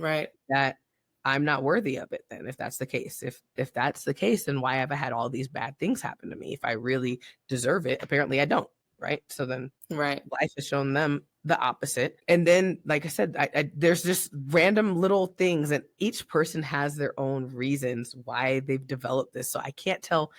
that I'm not worthy of it then, if that's the case? If that's the case, then why have I had all these bad things happen to me? If I really deserve it, apparently I don't, right? So then life has shown them the opposite. And then, like I said, there's just random little things, and each person has their own reasons why they've developed this. So I can't tell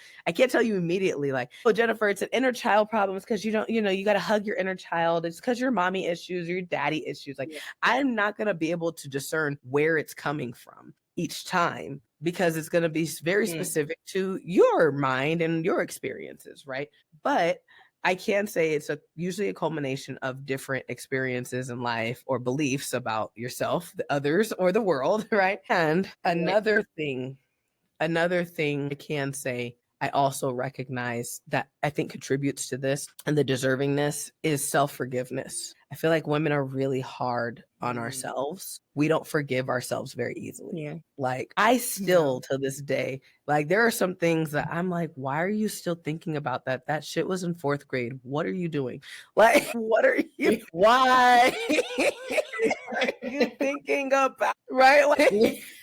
you immediately, like, oh, Jennifer, it's an inner child problem. It's because you don't, you got to hug your inner child. It's because your mommy issues or your daddy issues. Like, I'm not going to be able to discern where it's coming from each time, because it's going to be very specific to your mind and your experiences, right? But I can say it's usually a culmination of different experiences in life or beliefs about yourself, the others, or the world, right? And another thing I can say I also recognize that I think contributes to this and the deservingness is self-forgiveness. I feel like women are really hard on ourselves. We don't forgive ourselves very easily. Like, I still to this day, like, there are some things that I'm like, why are you still thinking about that? That shit was in 4th grade. What are you doing? Like, what are you, why are you thinking about, right? Like,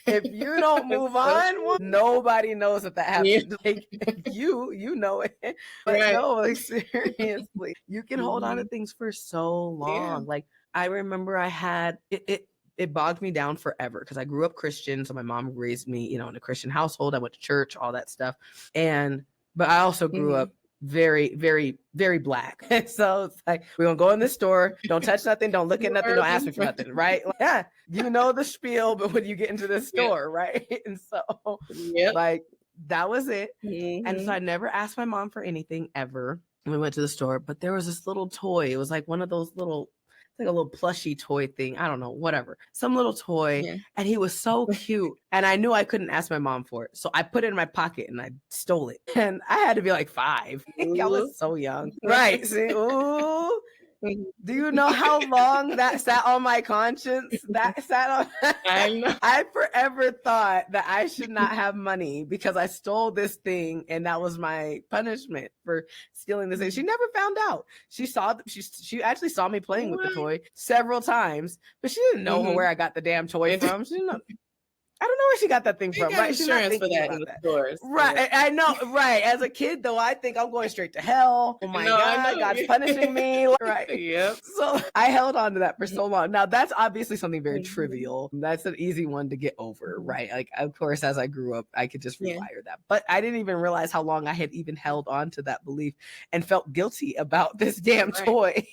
if you don't move on, nobody knows that happened. Like, you know it. But no, like, seriously, you can hold on to things for so long. Like, I remember I had it bogged me down forever because I grew up Christian. So my mom raised me, in a Christian household. I went to church, all that stuff. But I also grew up very, very, very Black. So it's like, we're going to go in this store. Don't touch nothing. Don't look at nothing. Don't ask me for nothing. Right? Like, the spiel, but when you get into this store, right? And so like, that was it. And so I never asked my mom for anything ever. We went to the store, but there was this little toy. It was like one of those little, like a little plushy toy thing. I don't know, whatever. Some little toy. And he was so cute. And I knew I couldn't ask my mom for it. So I put it in my pocket and I stole it. And I had to be like 5. I was so young. Right. See, ooh. Do you know how long that sat on my conscience? That sat on. I forever thought that I should not have money because I stole this thing, and that was my punishment for stealing this thing. She never found out. She actually saw me playing with the toy several times, but she didn't know where I got the damn toy from. She didn't know. I don't know where she got that thing You from, got right? She's not insurance for thinking that in about the that. stores. Right. I know. Right. As a kid, though, I think I'm going straight to hell. Oh my No, I God, know. God's punishing me. Right. Yep. So I held on to that for so long. Now, that's obviously something very Mhm. trivial. That's an easy one to get over, right? Like, of course, as I grew up, I could just Yeah. rewire that. But I didn't even realize how long I had even held on to that belief and felt guilty about this damn Right. toy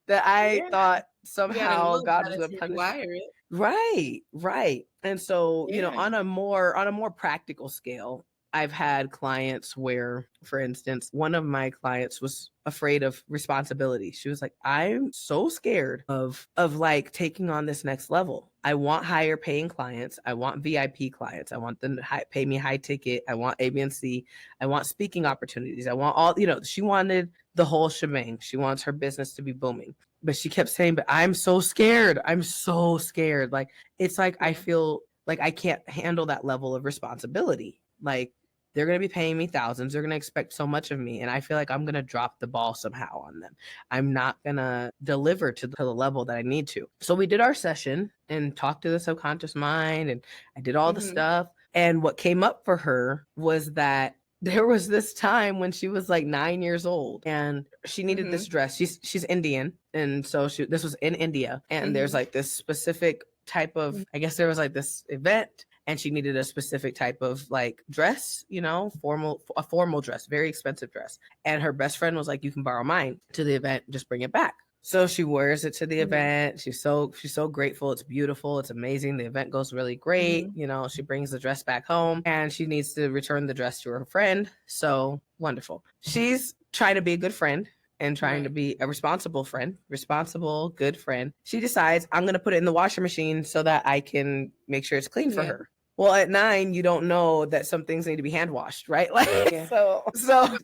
that I Yeah. thought You gotta somehow know God how was to going to punish me. rewire it. Right, right. And so, you know, Yeah. on a more practical scale, I've had clients where, for instance, one of my clients was afraid of responsibility. She was like, I'm so scared of like taking on this next level. I want higher paying clients. I want VIP clients. I want them to pay me high ticket. I want A, B, and C. I want speaking opportunities. I want all, you know, she wanted the whole shebang. She wants her business to be booming. But she kept saying, but I'm so scared. I'm so scared. Like, it's like, I Yeah. feel like I can't handle that level of responsibility. Like, they're going to be paying me thousands. They're going to expect so much of me. And I feel like I'm going to drop the ball somehow on them. I'm not going to deliver to the level that I need to. So we did our session and talked to the subconscious mind, and I did all the Mhm. stuff. And what came up for her was that there was this time when she was like 9 years old and she needed this dress. She's Indian. And so this was in India. And there's like this specific type of, I guess there was like this event, and she needed a specific type of like dress, you know, a formal dress, very expensive dress. And her best friend was like, you can borrow mine to the event, just bring it back. So she wears it to the event. She's so grateful. It's beautiful. It's amazing. The event goes really great. You know, she brings the dress back home and she needs to return the dress to her friend. So wonderful. She's trying to be a good friend and trying to be a responsible friend, responsible, good friend. She decides, I'm going to put it in the washing machine so that I can make sure it's clean for her. Well, at 9, you don't know that some things need to be hand washed, right? Like, so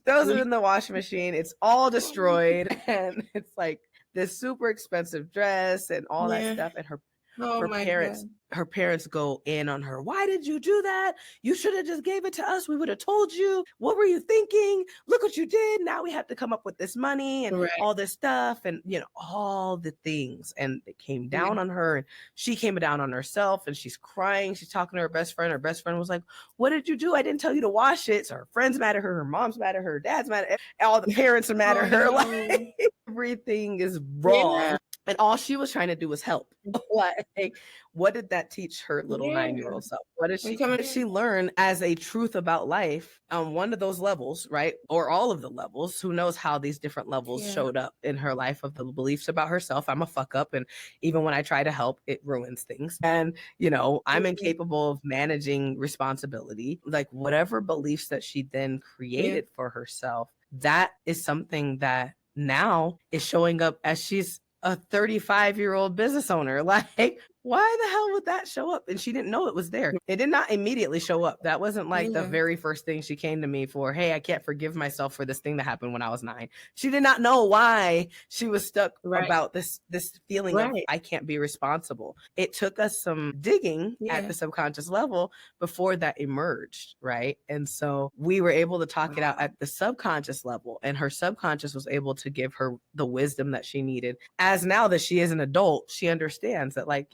throws it in the washing machine. It's all destroyed, and it's like this super expensive dress and all that stuff. And her parents go in on her. Why did you do that? You should have just gave it to us. We would have told you. What were you thinking? Look what you did. Now we have to come up with this money and all this stuff, and you know, all the things. And it came down on her, and she came down on herself, and she's crying. She's talking to her best friend. Her best friend was like, what did you do? I didn't tell you to wash it. So her friends mad at her, her mom's mad at her, her dad's mad at her, all the parents are mad at her. Like, everything is wrong. And all she was trying to do was help. Like, what did that teach her little 9-year-old self? What did she learn as a truth about life on one of those levels, right? Or all of the levels? Who knows how these different levels showed up in her life of the beliefs about herself. I'm a fuck up. And even when I try to help, it ruins things. And, you know, I'm incapable of managing responsibility. Like, whatever beliefs that she then created for herself, that is something that now is showing up as she's a 35-year-old business owner. Like, why the hell would that show up? And she didn't know it was there. It did not immediately show up. That wasn't like the very first thing she came to me for. Hey, I can't forgive myself for this thing that happened when I was 9. She did not know why she was stuck about this feeling of I can't be responsible. It took us some digging at the subconscious level before that emerged, right? And so we were able to talk it out at the subconscious level, and her subconscious was able to give her the wisdom that she needed. As now that she is an adult, she understands that, like,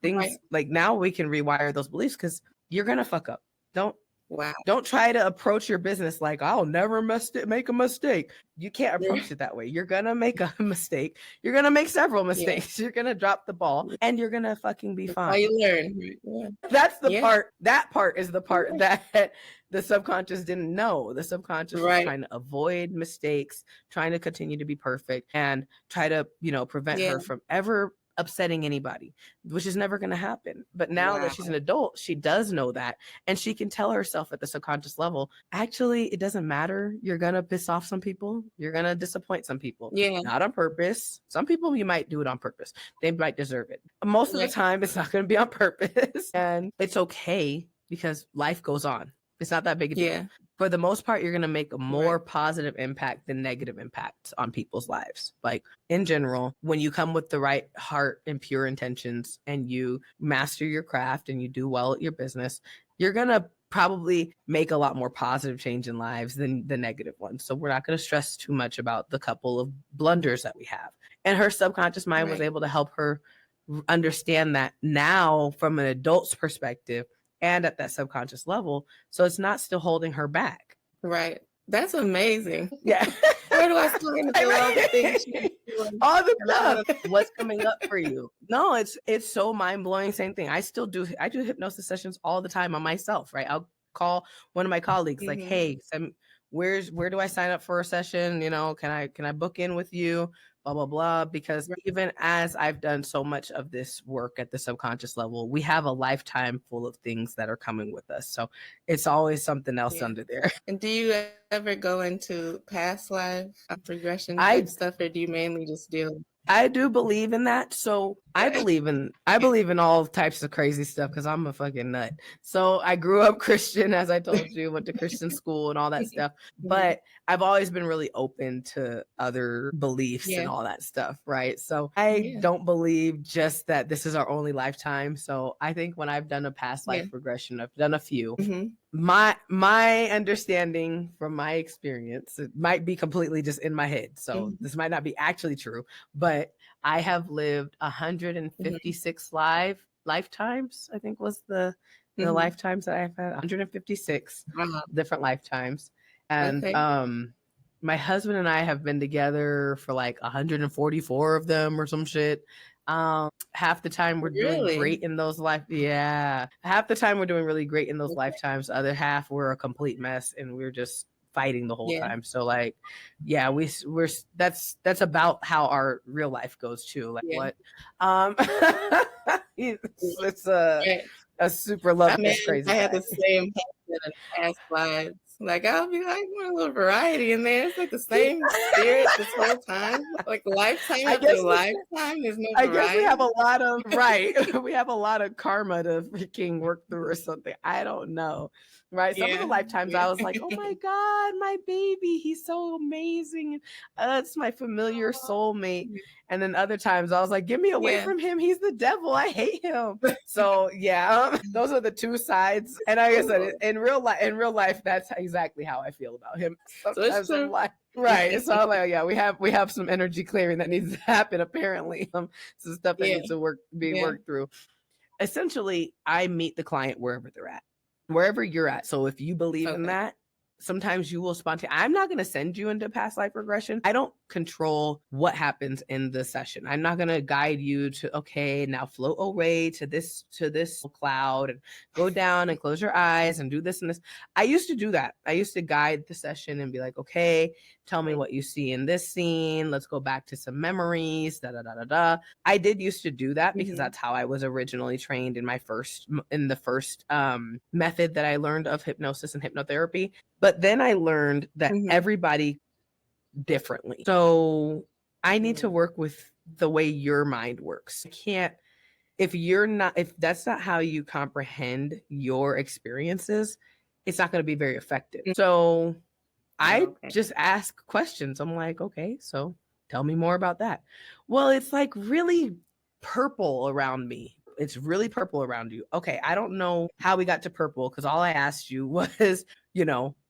things like now we can rewire those beliefs, because you're gonna fuck up. Don't try to approach your business like, I'll never make a mistake. You can't approach it that way. You're gonna make a mistake. You're gonna make several mistakes. You're gonna drop the ball, and you're gonna fucking be fine. How you learn. That's the part. That part is the part that the subconscious didn't know. The subconscious was trying to avoid mistakes, trying to continue to be perfect, and try to, you know, prevent her from ever upsetting anybody, which is never going to happen. But now that she's an adult, she does know that, and she can tell herself at the subconscious level, actually, it doesn't matter. You're going to piss off some people. You're going to disappoint some people. Not on purpose. Some people, you might do it on purpose. They might deserve it. Most of the time, it's not going to be on purpose. And it's okay, because life goes on. It's not that big a deal. For the most part, you're going to make a more positive impact than negative impacts on people's lives. Like, in general, when you come with the right heart and pure intentions, and you master your craft and you do well at your business, you're going to probably make a lot more positive change in lives than the negative ones. So we're not going to stress too much about the couple of blunders that we have. And her subconscious mind was able to help her understand that now, from an adult's perspective, and at that subconscious level. So it's not still holding her back. Right. That's amazing. Yeah. Where do I start to do all the things she's doing? All the stuff. What's coming up for you? No, it's so mind-blowing. Same thing. I do hypnosis sessions all the time on myself, right? I'll call one of my colleagues like, hey, where do I sign up for a session? You know, can I book in with you? Blah, blah, blah. Because even as I've done so much of this work at the subconscious level, we have a lifetime full of things that are coming with us. So it's always something else under there. And do you ever go into past life regression type stuff, or do you mainly just deal? I do believe in that. So I believe in all types of crazy stuff because I'm a fucking nut. So I grew up Christian, as I told you, went to Christian school and all that stuff. But I've always been really open to other beliefs and all that stuff, right? So I don't believe just that this is our only lifetime. So I think when I've done a past life regression, I've done a few. My understanding from my experience, it might be completely just in my head. So this might not be actually true, but I have lived 156 lifetimes, I think was the lifetimes that I've had, 156 different lifetimes. And my husband and I have been together for like 144 of them or some shit. Half the time we're doing great in those half the time we're doing really great in those lifetimes. The other half we're a complete mess and we're just fighting the whole time. So like, we're that's about how our real life goes too. Like what? It's a super love crazy. I had the same in past lives. Like I'll be like, a little variety in there. It's like the same spirit this whole time. Like lifetime after lifetime. There's no variety. I guess we have a lot of we have a lot of karma to freaking work through or something. I don't know. Right. Some of the lifetimes I was like, oh my God, my baby, he's so amazing. That's my familiar soulmate. And then other times I was like, get me away from him. He's the devil. I hate him. So those are the two sides. And like I said, in real life, that's exactly how I feel about him. Sometimes I'm like, right. So I'm like, we have some energy clearing that needs to happen, apparently. Some stuff that needs to be worked through. Essentially, I meet the client wherever they're at. Wherever you're at. So if you believe in that, sometimes you will I'm not going to send you into past life regression. I don't control what happens in the session. I'm not going to guide you to, okay, now float away to this cloud and go down and close your eyes and do this and this. I used to do that. I used to guide the session and be like, okay, tell me what you see in this scene. Let's go back to some memories. I did used to do that because that's how I was originally trained in the first method that I learned of hypnosis and hypnotherapy. But then I learned that everybody differently. So I need to work with the way your mind works. I can't, if that's not how you comprehend your experiences, it's not going to be very effective. So I just ask questions. I'm like, okay, so tell me more about that. Well, it's like really purple around me. It's really purple around you. Okay, I don't know how we got to purple because all I asked you was,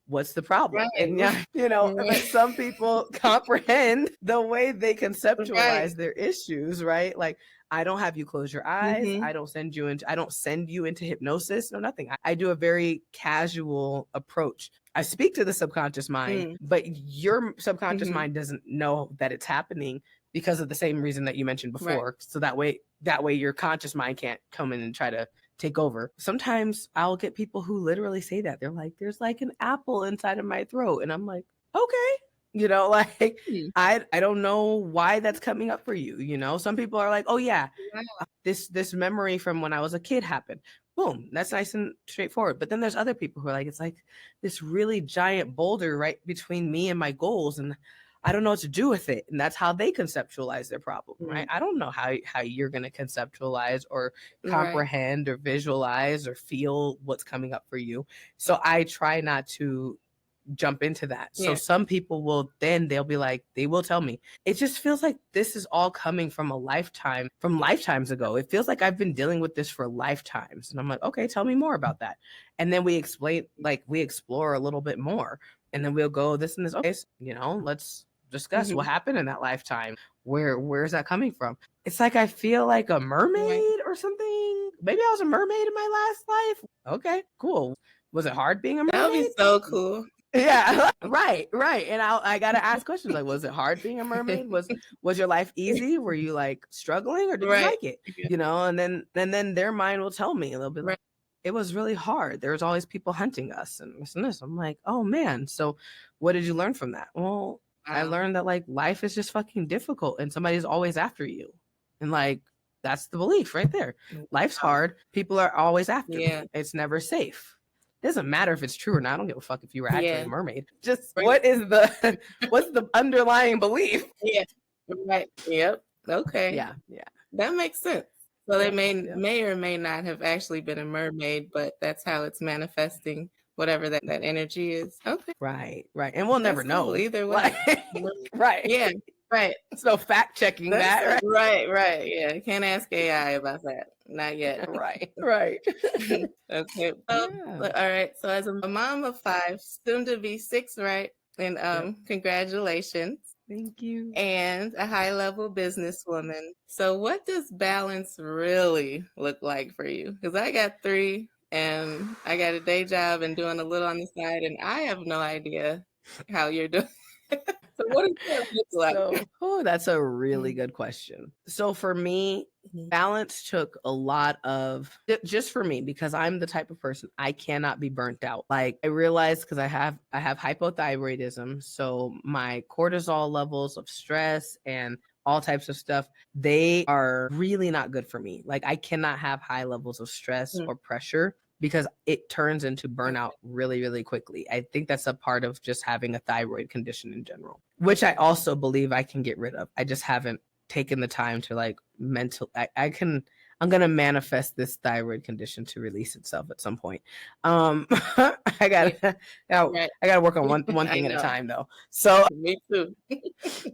what's the problem? And but some people comprehend the way they conceptualize their issues, right? Like, I don't have you close your eyes. I don't send you into hypnosis. No, nothing. I do a very casual approach. I speak to the subconscious mind, but your subconscious mind doesn't know that it's happening because of the same reason that you mentioned before. Right. So that way your conscious mind can't come in and try to take over. Sometimes I'll get people who literally say that. They're like, there's like an apple inside of my throat. And I'm like, okay. I don't know why that's coming up for you. Some people are like, oh yeah, this memory from when I was a kid happened. Boom, that's nice and straightforward. But then there's other people who are like, it's like this really giant boulder right between me and my goals, and I don't know what to do with it. And that's how they conceptualize their problem, right? I don't know how you're going to conceptualize or comprehend or visualize or feel what's coming up for you. So I try not to jump into that. So some people they'll be like, they will tell me, it just feels like this is all coming from lifetimes ago. It feels like I've been dealing with this for lifetimes. And I'm like, okay, tell me more about that. And then we explore a little bit more, and then we'll go this and this. Okay, so, let's discuss what happened in that lifetime. Where's that coming from? It's like I feel like a mermaid or something maybe I was a mermaid in my last life. Okay, cool. Was it hard being a mermaid? That would be so cool. Yeah, right. And I gotta ask questions like, was it hard being a mermaid? Was your life easy? Were you like struggling, or did you like it? You know, and then their mind will tell me, they'll be like, it was really hard. There's always people hunting us and this and this. I'm like, oh man. So what did you learn from that? Well, I learned that like life is just fucking difficult and somebody's always after you. And like, that's the belief right there. Life's hard. People are always after me. It's never safe. It doesn't matter if it's true or not. I don't give a fuck if you were actually a mermaid. Just what's the underlying belief? Yeah. Right. Yep. Okay. Yeah. That makes sense. So they may or may not have actually been a mermaid, but that's how it's manifesting whatever that energy is. Okay. Right. And we'll never know either way. Right. Yeah. Right. So fact checking that. Right. Yeah. Can't ask AI about that. Not yet. Right. Okay. Well, all right. So as a mom of 5, soon to be 6, right? And congratulations. Thank you. And a high-level businesswoman. So what does balance really look like for you? Because I got 3 and I got a day job and doing a little on the side, and I have no idea how you're doing. So what does that look like? That's a really good question. So for me, balance took a lot of, just for me, because I'm the type of person, I cannot be burnt out. Like I realized, because I have hypothyroidism, so my cortisol levels of stress and all types of stuff, they are really not good for me. Like I cannot have high levels of stress or pressure, because it turns into burnout really, really quickly. I think that's a part of just having a thyroid condition in general, which I also believe I can get rid of. I just haven't taken the time to like I'm going to manifest this thyroid condition to release itself at some point. I gotta work on one thing at a time though. So me too.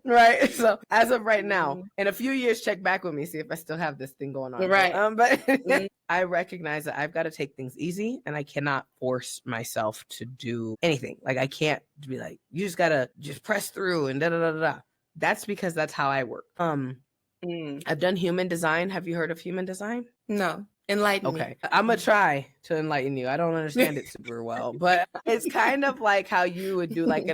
Right. So as of right now, in a few years, check back with me, see if I still have this thing going on. Right. But I recognize that I've got to take things easy and I cannot force myself to do anything. Like I can't be like, you just gotta just press through and da da da da. That's because that's how I work. I've done human design. Have you heard of human design? No. Enlighten me. Okay. I'm going to try to enlighten you. I don't understand it super well, but it's kind of like how you would do like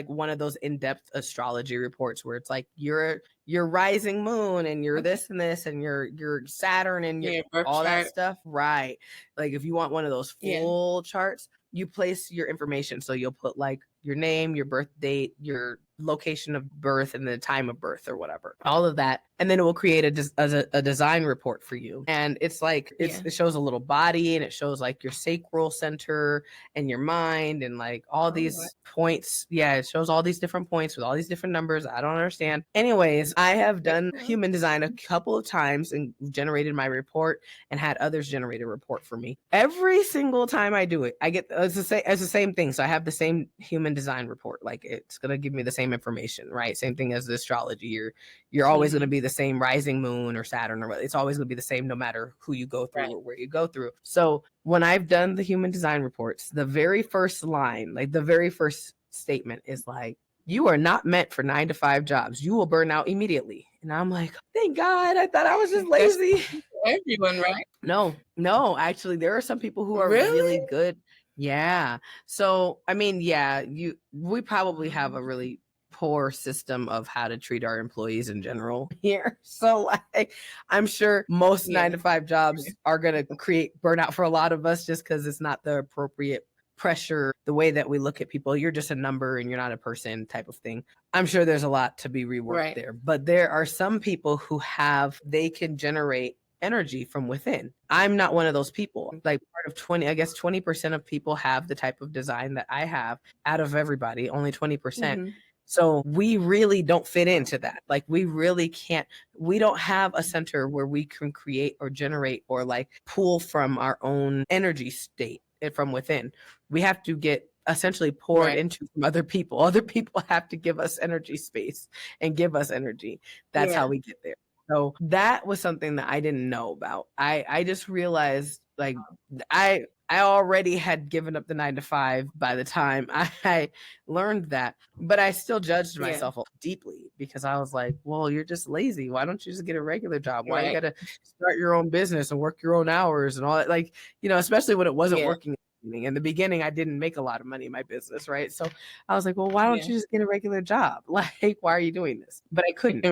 one of those in-depth astrology reports where it's like your rising moon and your this and this and your Saturn and your all that stuff. Right. Like if you want one of those full charts, you place your information. So you'll put like your name, your birth date, your location of birth, and the time of birth or whatever, all of that. And then it will create a design report for you. And it's like, it shows a little body and it shows like your sacral center and your mind and like all these points. Yeah, it shows all these different points with all these different numbers. I don't understand. Anyways, I have done human design a couple of times and generated my report and had others generate a report for me. Every single time I do it, I get it's the same thing. So I have the same human design report. Like it's going to give me the same information, right? Same thing as the astrology. You're always going to be the same rising moon or Saturn, or it's always going to be the same no matter who you go through or where you go through. So when I've done the human design reports, the very first line, like the very first statement is like, you are not meant for 9-to-5 jobs. You will burn out immediately. And I'm like, thank God. I thought I was just lazy. Everyone, right? No, actually, there are some people who are really good. Yeah. So, I mean, we probably have a really poor system of how to treat our employees in general here. So like, I'm sure most 9-to-5 jobs are going to create burnout for a lot of us just because it's not the appropriate pressure, the way that we look at people. You're just a number and you're not a person type of thing. I'm sure there's a lot to be reworked there, but there are some people who they can generate energy from within. I'm not one of those people. Like part of 20% of people have the type of design that I have out of everybody, only 20%. So we really don't fit into that. Like we really can't, we don't have a center where we can create or generate or like pull from our own energy state from within. We have to get essentially poured into from other people. Other people have to give us energy space and give us energy. That's how we get there. So that was something that I didn't know about. I just realized like I I already had given up the 9 to 5 by the time I learned that. But I still judged myself deeply because I was like, well, you're just lazy. Why don't you just get a regular job? Why you got to start your own business and work your own hours and all that? Like, especially when it wasn't working. In the beginning, I didn't make a lot of money in my business, right? So I was like, well, why don't you just get a regular job? Like, why are you doing this? But I couldn't.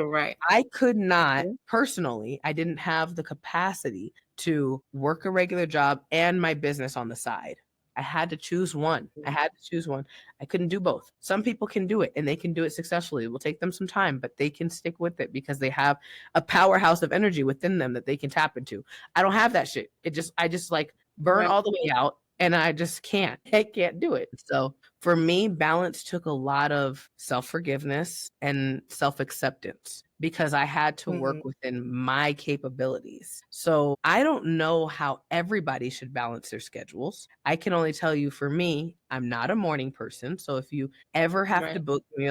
I could not, personally, I didn't have the capacity to work a regular job and my business on the side. I had to choose one. I couldn't do both. Some people can do it and they can do it successfully. It will take them some time, but they can stick with it because they have a powerhouse of energy within them that they can tap into. I don't have that shit. I just like burn all the way out. And I just can't. I can't do it. So for me, balance took a lot of self-forgiveness and self-acceptance because I had to work within my capabilities. So I don't know how everybody should balance their schedules. I can only tell you for me, I'm not a morning person. So if you ever have to book me,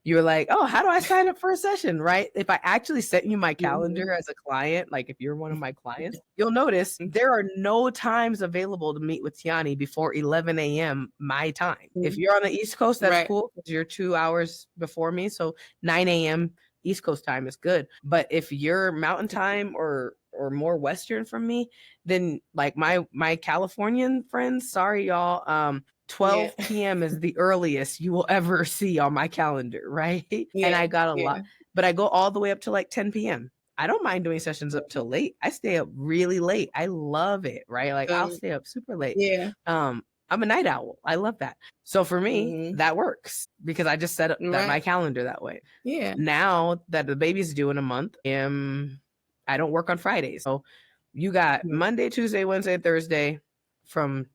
you're like, oh, how do I sign up for a session? Right? If I actually sent you my calendar as a client, like if you're one of my clients, you'll notice there are no times available to meet with Tiani before 11 a.m. my time. If you're on the East Coast, that's cool because you're 2 hours before me. So 9 a.m. East Coast time is good. But if you're mountain time or more Western from me, then like my Californian friends, sorry, y'all, 12 p.m. is the earliest you will ever see on my calendar, right? And I got a lot, but I go all the way up to like 10 p.m. I don't mind doing sessions up till late. I stay up really late. I love it, right? Like I'll stay up super late. I'm a night owl. I love that. So for me, that works because I just set up my calendar that way. Now that the baby's due in a month, I don't work on Fridays. So you got Monday, Tuesday, Wednesday, Thursday from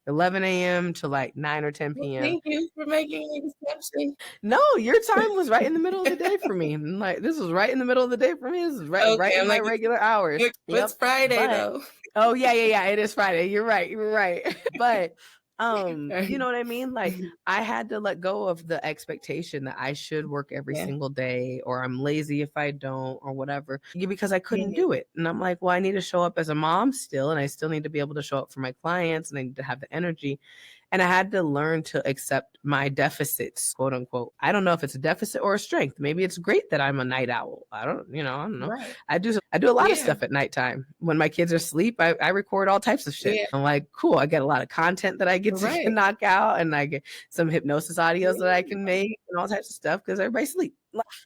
11 a.m. to like 9 or 10 p.m. Thank you for making an exception. No, your time was right in the middle of the day for me. Like this was right in the middle of the day for me. This is right in my regular hours. It's Friday though. Oh yeah. It is Friday. You're right. But you know what I mean? Like I had to let go of the expectation that I should work every single day or I'm lazy if I don't or whatever because I couldn't do it. And I'm like, well, I need to show up as a mom still, and I still need to be able to show up for my clients and I need to have the energy. And I had to learn to accept my deficits, quote unquote. I don't know if it's a deficit or a strength. Maybe it's great that I'm a night owl. I don't know. Right. I do a lot of stuff at nighttime. When my kids are asleep, I record all types of shit. I'm like, cool. I get a lot of content that I get to knock out, and I get some hypnosis audios that I can make and all types of stuff because everybody's asleep.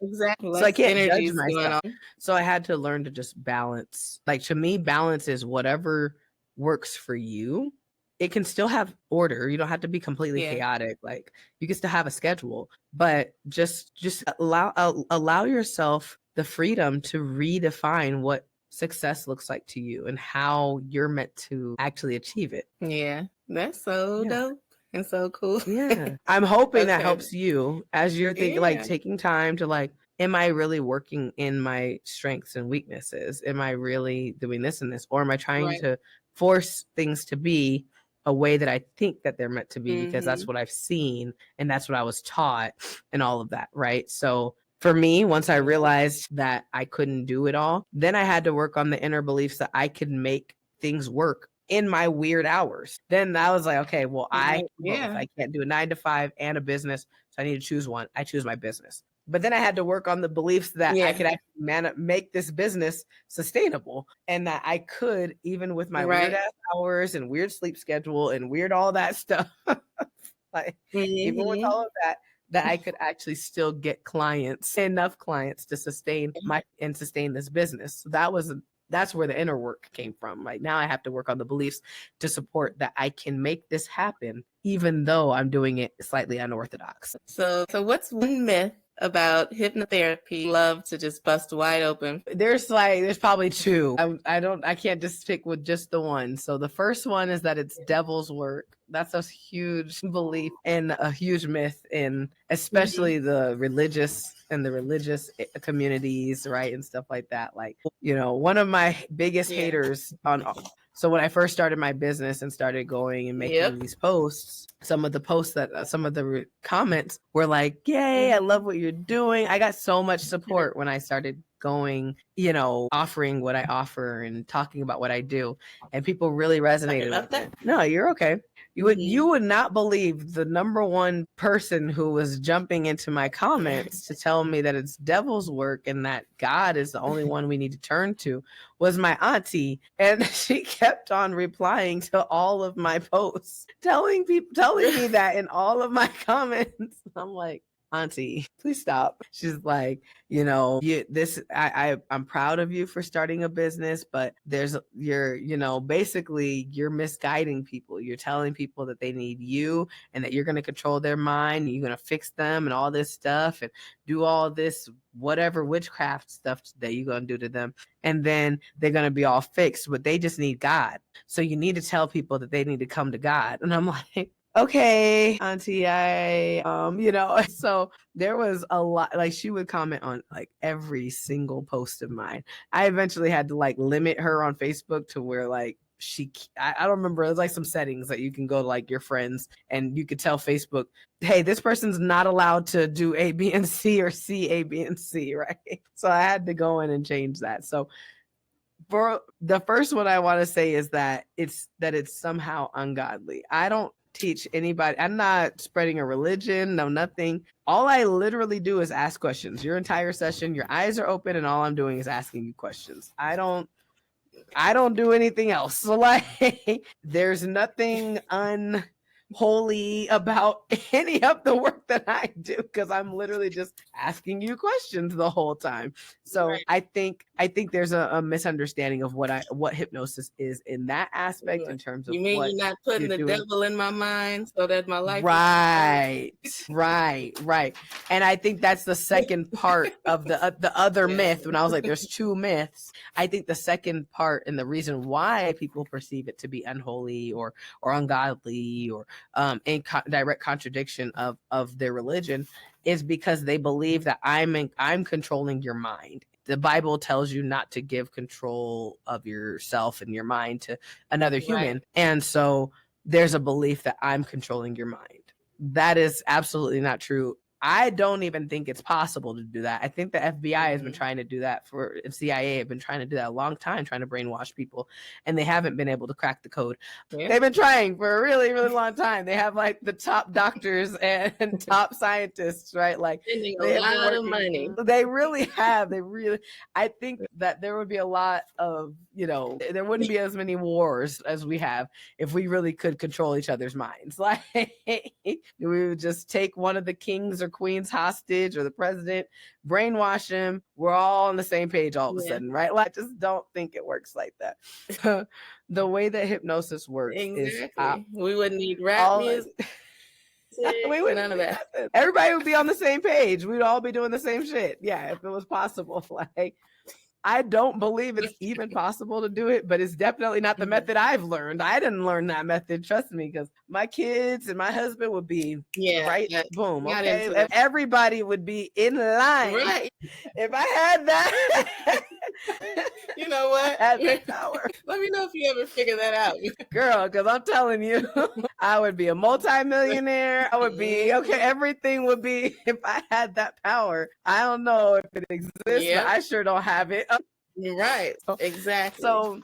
Exactly. So I can't judge myself. So I had to learn to just balance. Like to me, balance is whatever works for you. It can still have order. You don't have to be completely chaotic. Like you can still have a schedule, but just allow yourself the freedom to redefine what success looks like to you and how you're meant to actually achieve it. Yeah, that's so dope and so cool. Yeah, I'm hoping that helps you as you're thinking, like taking time to like, am I really working in my strengths and weaknesses? Am I really doing this and this, or am I trying to force things to be a way that I think that they're meant to be because that's what I've seen and that's what I was taught and all of that, right? So for me, once I realized that I couldn't do it all, then I had to work on the inner beliefs that I could make things work in my weird hours. Then I was like, okay, well, I can't do a 9 to 5 and a business, so I need to choose one. I choose my business. But then I had to work on the beliefs that I could actually make this business sustainable and that I could, even with my weird ass hours and weird sleep schedule and weird all that stuff, like even with all of that I could actually still get clients, enough clients to sustain this business. So that's where the inner work came from. Like now I have to work on the beliefs to support that I can make this happen, even though I'm doing it slightly unorthodox. So what's one myth about hypnotherapy love to just bust wide open? There's probably two. I can't just stick with just the one. So the first one is that it's devil's work. That's a huge belief and a huge myth in especially the religious communities, right? And stuff like that. Like, one of my biggest haters so when I first started my business and started going and making these posts, some of the comments were like, yay, I love what you're doing. I got so much support when I started going, you know, offering what I offer and talking about what I do. And people really resonated with it. No, you're okay. You would not believe the number one person who was jumping into my comments to tell me that it's devil's work and that God is the only one we need to turn to was my auntie. And she kept on replying to all of my posts, telling me that in all of my comments. I'm like, auntie, please stop. She's like, you know, I'm proud of you for starting a business, but basically you're misguiding people. You're telling people that they need you and that you're going to control their mind and you're going to fix them and all this stuff and do all this whatever witchcraft stuff that you're going to do to them. And then they're going to be all fixed, but they just need God. So you need to tell people that they need to come to God. And I'm like, okay, auntie, so there was a lot, like she would comment on like every single post of mine. I eventually had to like limit her on Facebook to where like I don't remember, there's like some settings that you can go to like your friends and you could tell Facebook, hey, this person's not allowed to do A, B, and C or C, A, B, and C, right? So I had to go in and change that. So for the first one I want to say is that it's somehow ungodly. I don't teach anybody. I'm not spreading a religion, no nothing. All I literally do is ask questions. Your entire session, your eyes are open and all I'm doing is asking you questions. I don't do anything else. So like there's nothing unholy about any of the work that I do because I'm literally just asking you questions the whole time. So right. I think there's a misunderstanding of what hypnosis is in that aspect in terms of you're not putting the doing. devil in my mind so that my life right. And I think that's the second part of the other myth. When I was like, there's two myths. I think the second part and the reason why people perceive it to be unholy or ungodly or in direct contradiction of their religion is because they believe that I'm controlling your mind. The Bible tells you not to give control of yourself and your mind to another human. Right. And so there's a belief that I'm controlling your mind. That is absolutely not true. I don't even think it's possible to do that. I think the FBI has been trying to do that CIA have been trying to do that a long time, trying to brainwash people, and they haven't been able to crack the code. Yeah. They've been trying for a really, really long time. They have like the top doctors and top scientists, right? Like spending a lot of money. They really have. I think that there would be a lot of, there wouldn't be as many wars as we have if we really could control each other's minds. Like we would just take one of the kings or queens hostage or the president, brainwash him. We're all on the same page all of a sudden, right? Like, I just don't think it works like that. The way that hypnosis works is we wouldn't need rap music. We wouldn't none of that. Everybody would be on the same page. We'd all be doing the same shit. Yeah, if it was possible. Like, I don't believe it's even possible to do it, but it's definitely not the method I've learned. I didn't learn that method, trust me, because my kids and my husband would be boom. Okay, everybody would be in line. Right. If I had that, you know what? Had the power. Let me know if you ever figure that out, girl. Because I'm telling you, I would be a multimillionaire. I would be everything would be if I had that power. I don't know if it exists, but I sure don't have it. Right. Exactly. So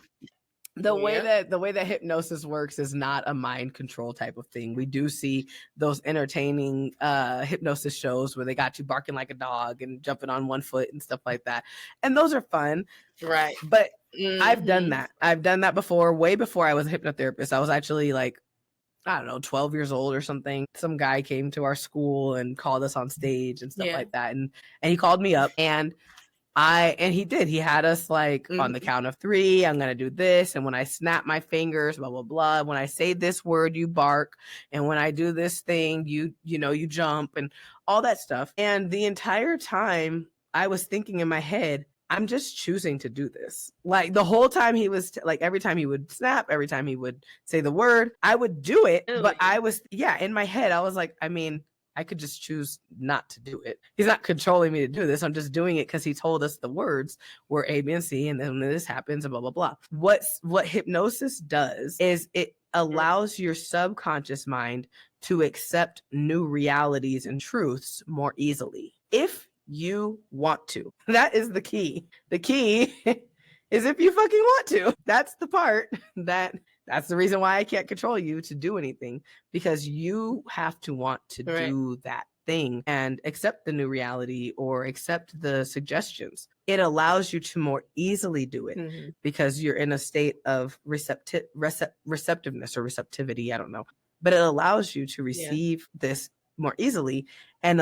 the way that hypnosis works is not a mind control type of thing. We do see those entertaining hypnosis shows where they got you barking like a dog and jumping on one foot and stuff like that. And those are fun. Right. But I've done that. I've done that before, way before I was a hypnotherapist. I was actually like, I don't know, 12 years old or something. Some guy came to our school and called us on stage and stuff like that. And he called me up and he did. He had us like on the count of 3, I'm going to do this. And when I snap my fingers, blah, blah, blah. When I say this word, you bark. And when I do this thing, you jump and all that stuff. And the entire time I was thinking in my head, I'm just choosing to do this. Like the whole time he was like, every time he would snap, every time he would say the word, I would do it. Really? But I was, in my head, I was like, I could just choose not to do it. He's not controlling me to do this. I'm just doing it because he told us the words were A, B, and C, and then this happens and blah, blah, blah. What hypnosis does is it allows your subconscious mind to accept new realities and truths more easily. If you want to. That is the key. The key is if you fucking want to. That's the part that's the reason why I can't control you to do anything, because you have to want to do that thing and accept the new reality or accept the suggestions. It allows you to more easily do it because you're in a state of receptiveness or receptivity. I don't know, but it allows you to receive this more easily and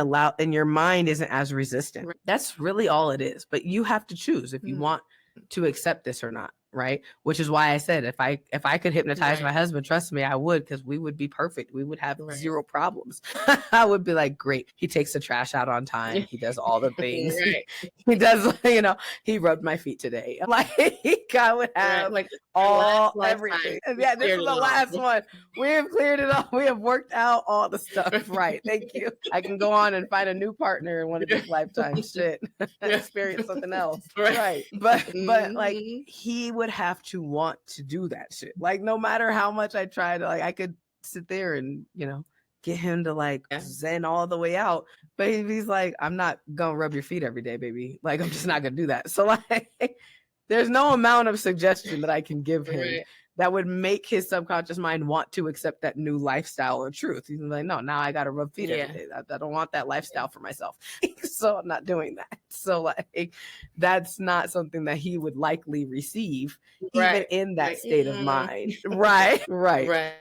your mind isn't as resistant. That's really all it is. But you have to choose if you want to accept this or not. Right. Which is why I said, if I could hypnotize my husband, trust me, I would, because we would be perfect. We would have zero problems. I would be like, great. He takes the trash out on time. He does all the things. He does, he rubbed my feet today. Like, I would have like everything. Yeah, this is the last one. We have cleared it all. We have worked out all the stuff. Right. Thank you. I can go on and find a new partner in one of these lifetimes. Shit. Experience something else. Right. But like, he would have to want to do that shit. Like, no matter how much I tried, like, I could sit there and, get him to like zen all the way out. But he's like, I'm not gonna rub your feet every day, baby. Like, I'm just not gonna do that. So like, there's no amount of suggestion that I can give him that would make his subconscious mind want to accept that new lifestyle or truth. He's like, no, now I got to rub feet every day. I don't want that lifestyle for myself. So I'm not doing that. So like, that's not something that he would likely receive even in that state of mind. Right.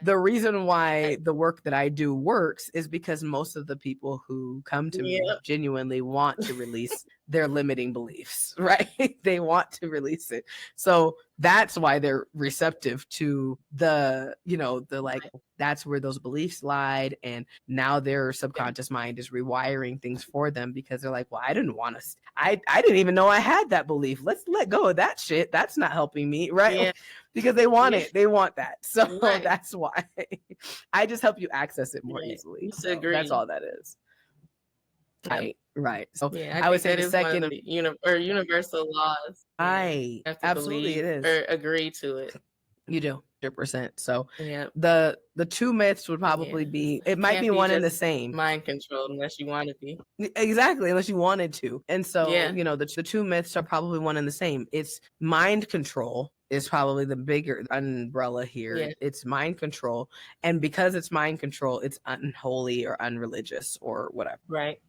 The reason why the work that I do works is because most of the people who come to me genuinely want to release their limiting beliefs, right? They want to release it. So that's why they're receptive to the like, that's where those beliefs lied. And now their subconscious mind is rewiring things for them, because they're like, well, I didn't want to, I didn't even know I had that belief. Let's let go of that shit. That's not helping me. Right. Because they want it. They want that. So that's why I just help you access it more easily. So that's all that is. Right. So I would say the second universal laws. Absolutely it is. Or agree to it. You do 100%. So the two myths would probably be, it might be one and the same. Mind control, unless you want to be. Exactly, unless you wanted to. And so the two myths are probably one and the same. It's mind control is probably the bigger umbrella here. It's mind control, and because it's mind control, it's unholy or unreligious or whatever. Right.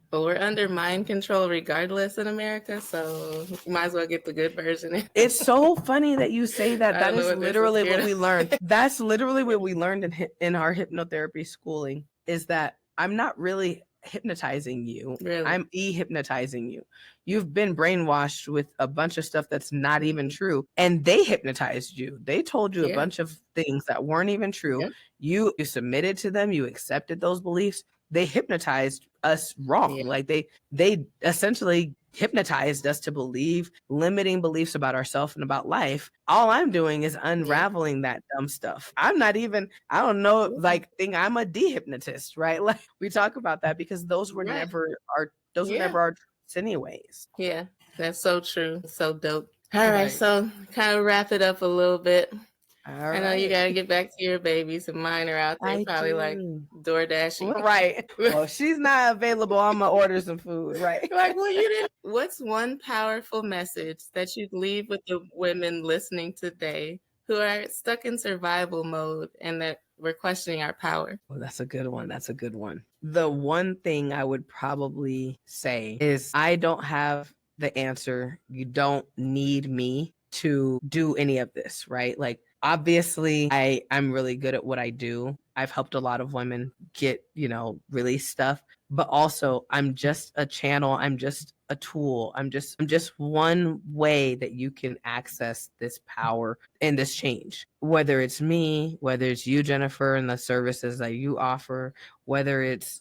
But we're under mind control regardless in America, so you might as well get the good version. It's so funny that you say that. That is literally what we learned. That's literally what we learned in our hypnotherapy schooling, is that I'm not really hypnotizing you. Really? I'm hypnotizing you. You've been brainwashed with a bunch of stuff that's not even true, and they hypnotized you. They told you a bunch of things that weren't even true. You submitted to them. You accepted those beliefs. They hypnotized us wrong. Like they essentially hypnotized us to believe limiting beliefs about ourselves and about life. All I'm doing is unraveling that dumb stuff. I'm not even, I don't know, like, think I'm a dehypnotist, right? Like, we talk about that because those were never our truths anyways. Yeah, that's so true. So dope. All right, so kind of wrap it up a little bit. I know you got to get back to your babies, and mine are out there probably like DoorDashing. Right. Well, she's not available. I'm going to order some food. Right. Like, well, you didn't. What's one powerful message that you'd leave with the women listening today who are stuck in survival mode and that we're questioning our power? Well, that's a good one. The one thing I would probably say is, I don't have the answer. You don't need me to do any of this, right? Like, obviously, I'm really good at what I do. I've helped a lot of women get, release stuff, but also I'm just a channel. I'm just a tool. I'm just one way that you can access this power and this change. Whether it's me, whether it's you, Jennifer, and the services that you offer, whether it's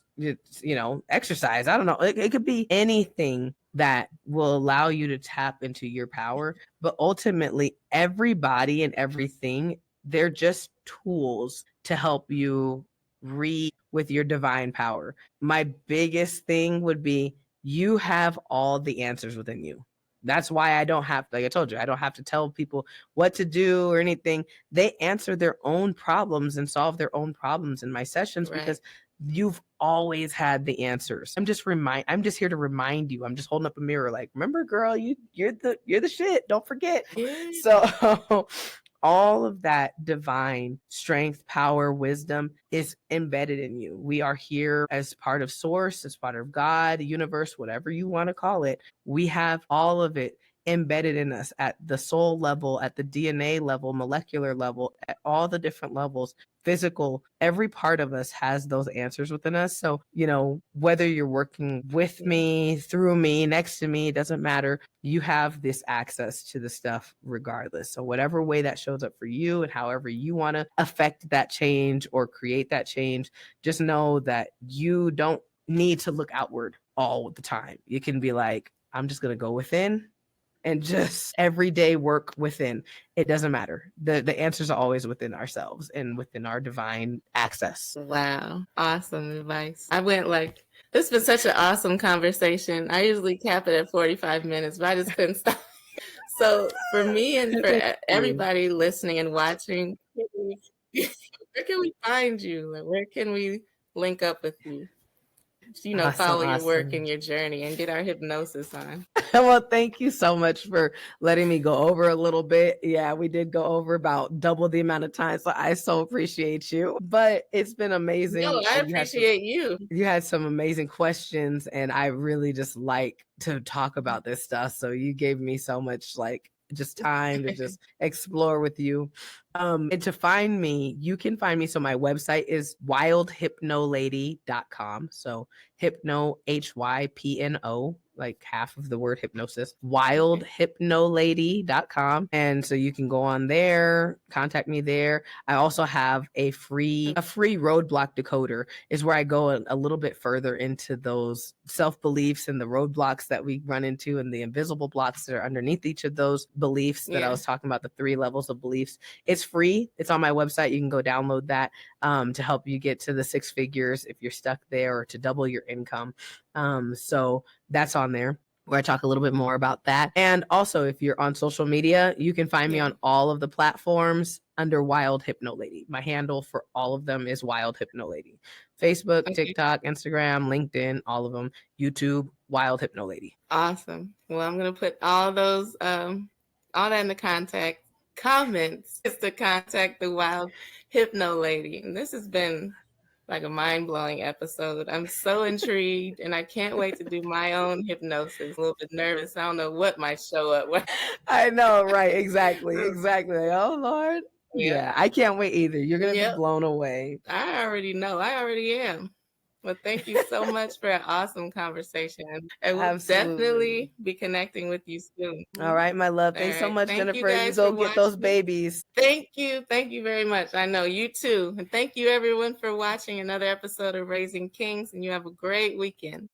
exercise. I don't know. It could be anything that will allow you to tap into your power. But ultimately, everybody and everything, they're just tools to help you read with your divine power. My biggest thing would be, you have all the answers within you. That's why I don't have, like I told you, I don't have to tell people what to do or anything. They answer their own problems and solve their own problems in my sessions because You've always had the answers. I'm just here to remind you. I'm just holding up a mirror like, remember, girl, you're the shit. Don't forget. Yeah. So all of that divine strength, power, wisdom is embedded in you. We are here as part of source, as part of God, the universe, whatever you want to call it. We have all of it embedded in us at the soul level, at the DNA level, molecular level, at all the different levels, physical. Every part of us has those answers within us. So, whether you're working with me, through me, next to me, it doesn't matter. You have this access to the stuff regardless. So whatever way that shows up for you and however you want to affect that change or create that change, just know that you don't need to look outward all the time. You can be like, I'm just going to go within and just everyday work within. It doesn't matter. The answers are always within ourselves and within our divine access. Wow. Awesome advice. I went like, this has been such an awesome conversation. I usually cap it at 45 minutes, but I just couldn't stop. So for me and for everybody listening and watching, where can we find you? Like, where can we link up with you? Follow your work and your journey and get our hypnosis on. Well, thank you so much for letting me go over a little bit. Yeah, we did go over about double the amount of time. So I so appreciate you. But it's been amazing. No, I appreciate you. You had some amazing questions, and I really just like to talk about this stuff. So you gave me so much just time to just explore with you. And to find me, you can find me. So my website is wildhypnolady.com. So hypno, HYPNO, like half of the word hypnosis, wildhypnolady.com. And so you can go on there, contact me there. I also have a free roadblock decoder, is where I go a little bit further into those self-beliefs and the roadblocks that we run into and the invisible blocks that are underneath each of those beliefs that I was talking about, the 3 levels of beliefs. It's free. It's on my website. You can go download that to help you get to the 6 figures if you're stuck there, or to double your income. So that's on there, where I talk a little bit more about that. And also, if you're on social media, you can find me on all of the platforms under Wild Hypno Lady. My handle for all of them is Wild Hypno Lady. Facebook, TikTok, Instagram, LinkedIn, all of them. YouTube, Wild Hypno Lady. Awesome. Well, I'm going to put all those, all that in the comments is to contact the Wild Hypno Lady. And this has been like a mind-blowing episode. I'm so intrigued, and I can't wait to do my own hypnosis. A little bit nervous. I don't know what might show up. I know, right? Exactly. Oh, Lord. Yeah, I can't wait either. You're going to be blown away. I already know. I already am. Well, thank you so much for an awesome conversation. And we'll definitely be connecting with you soon. All right, my love. Thanks so much, Jennifer. You go get those babies. Thank you. Thank you very much. I know you too. And thank you everyone for watching another episode of Raising Kings, and you have a great weekend.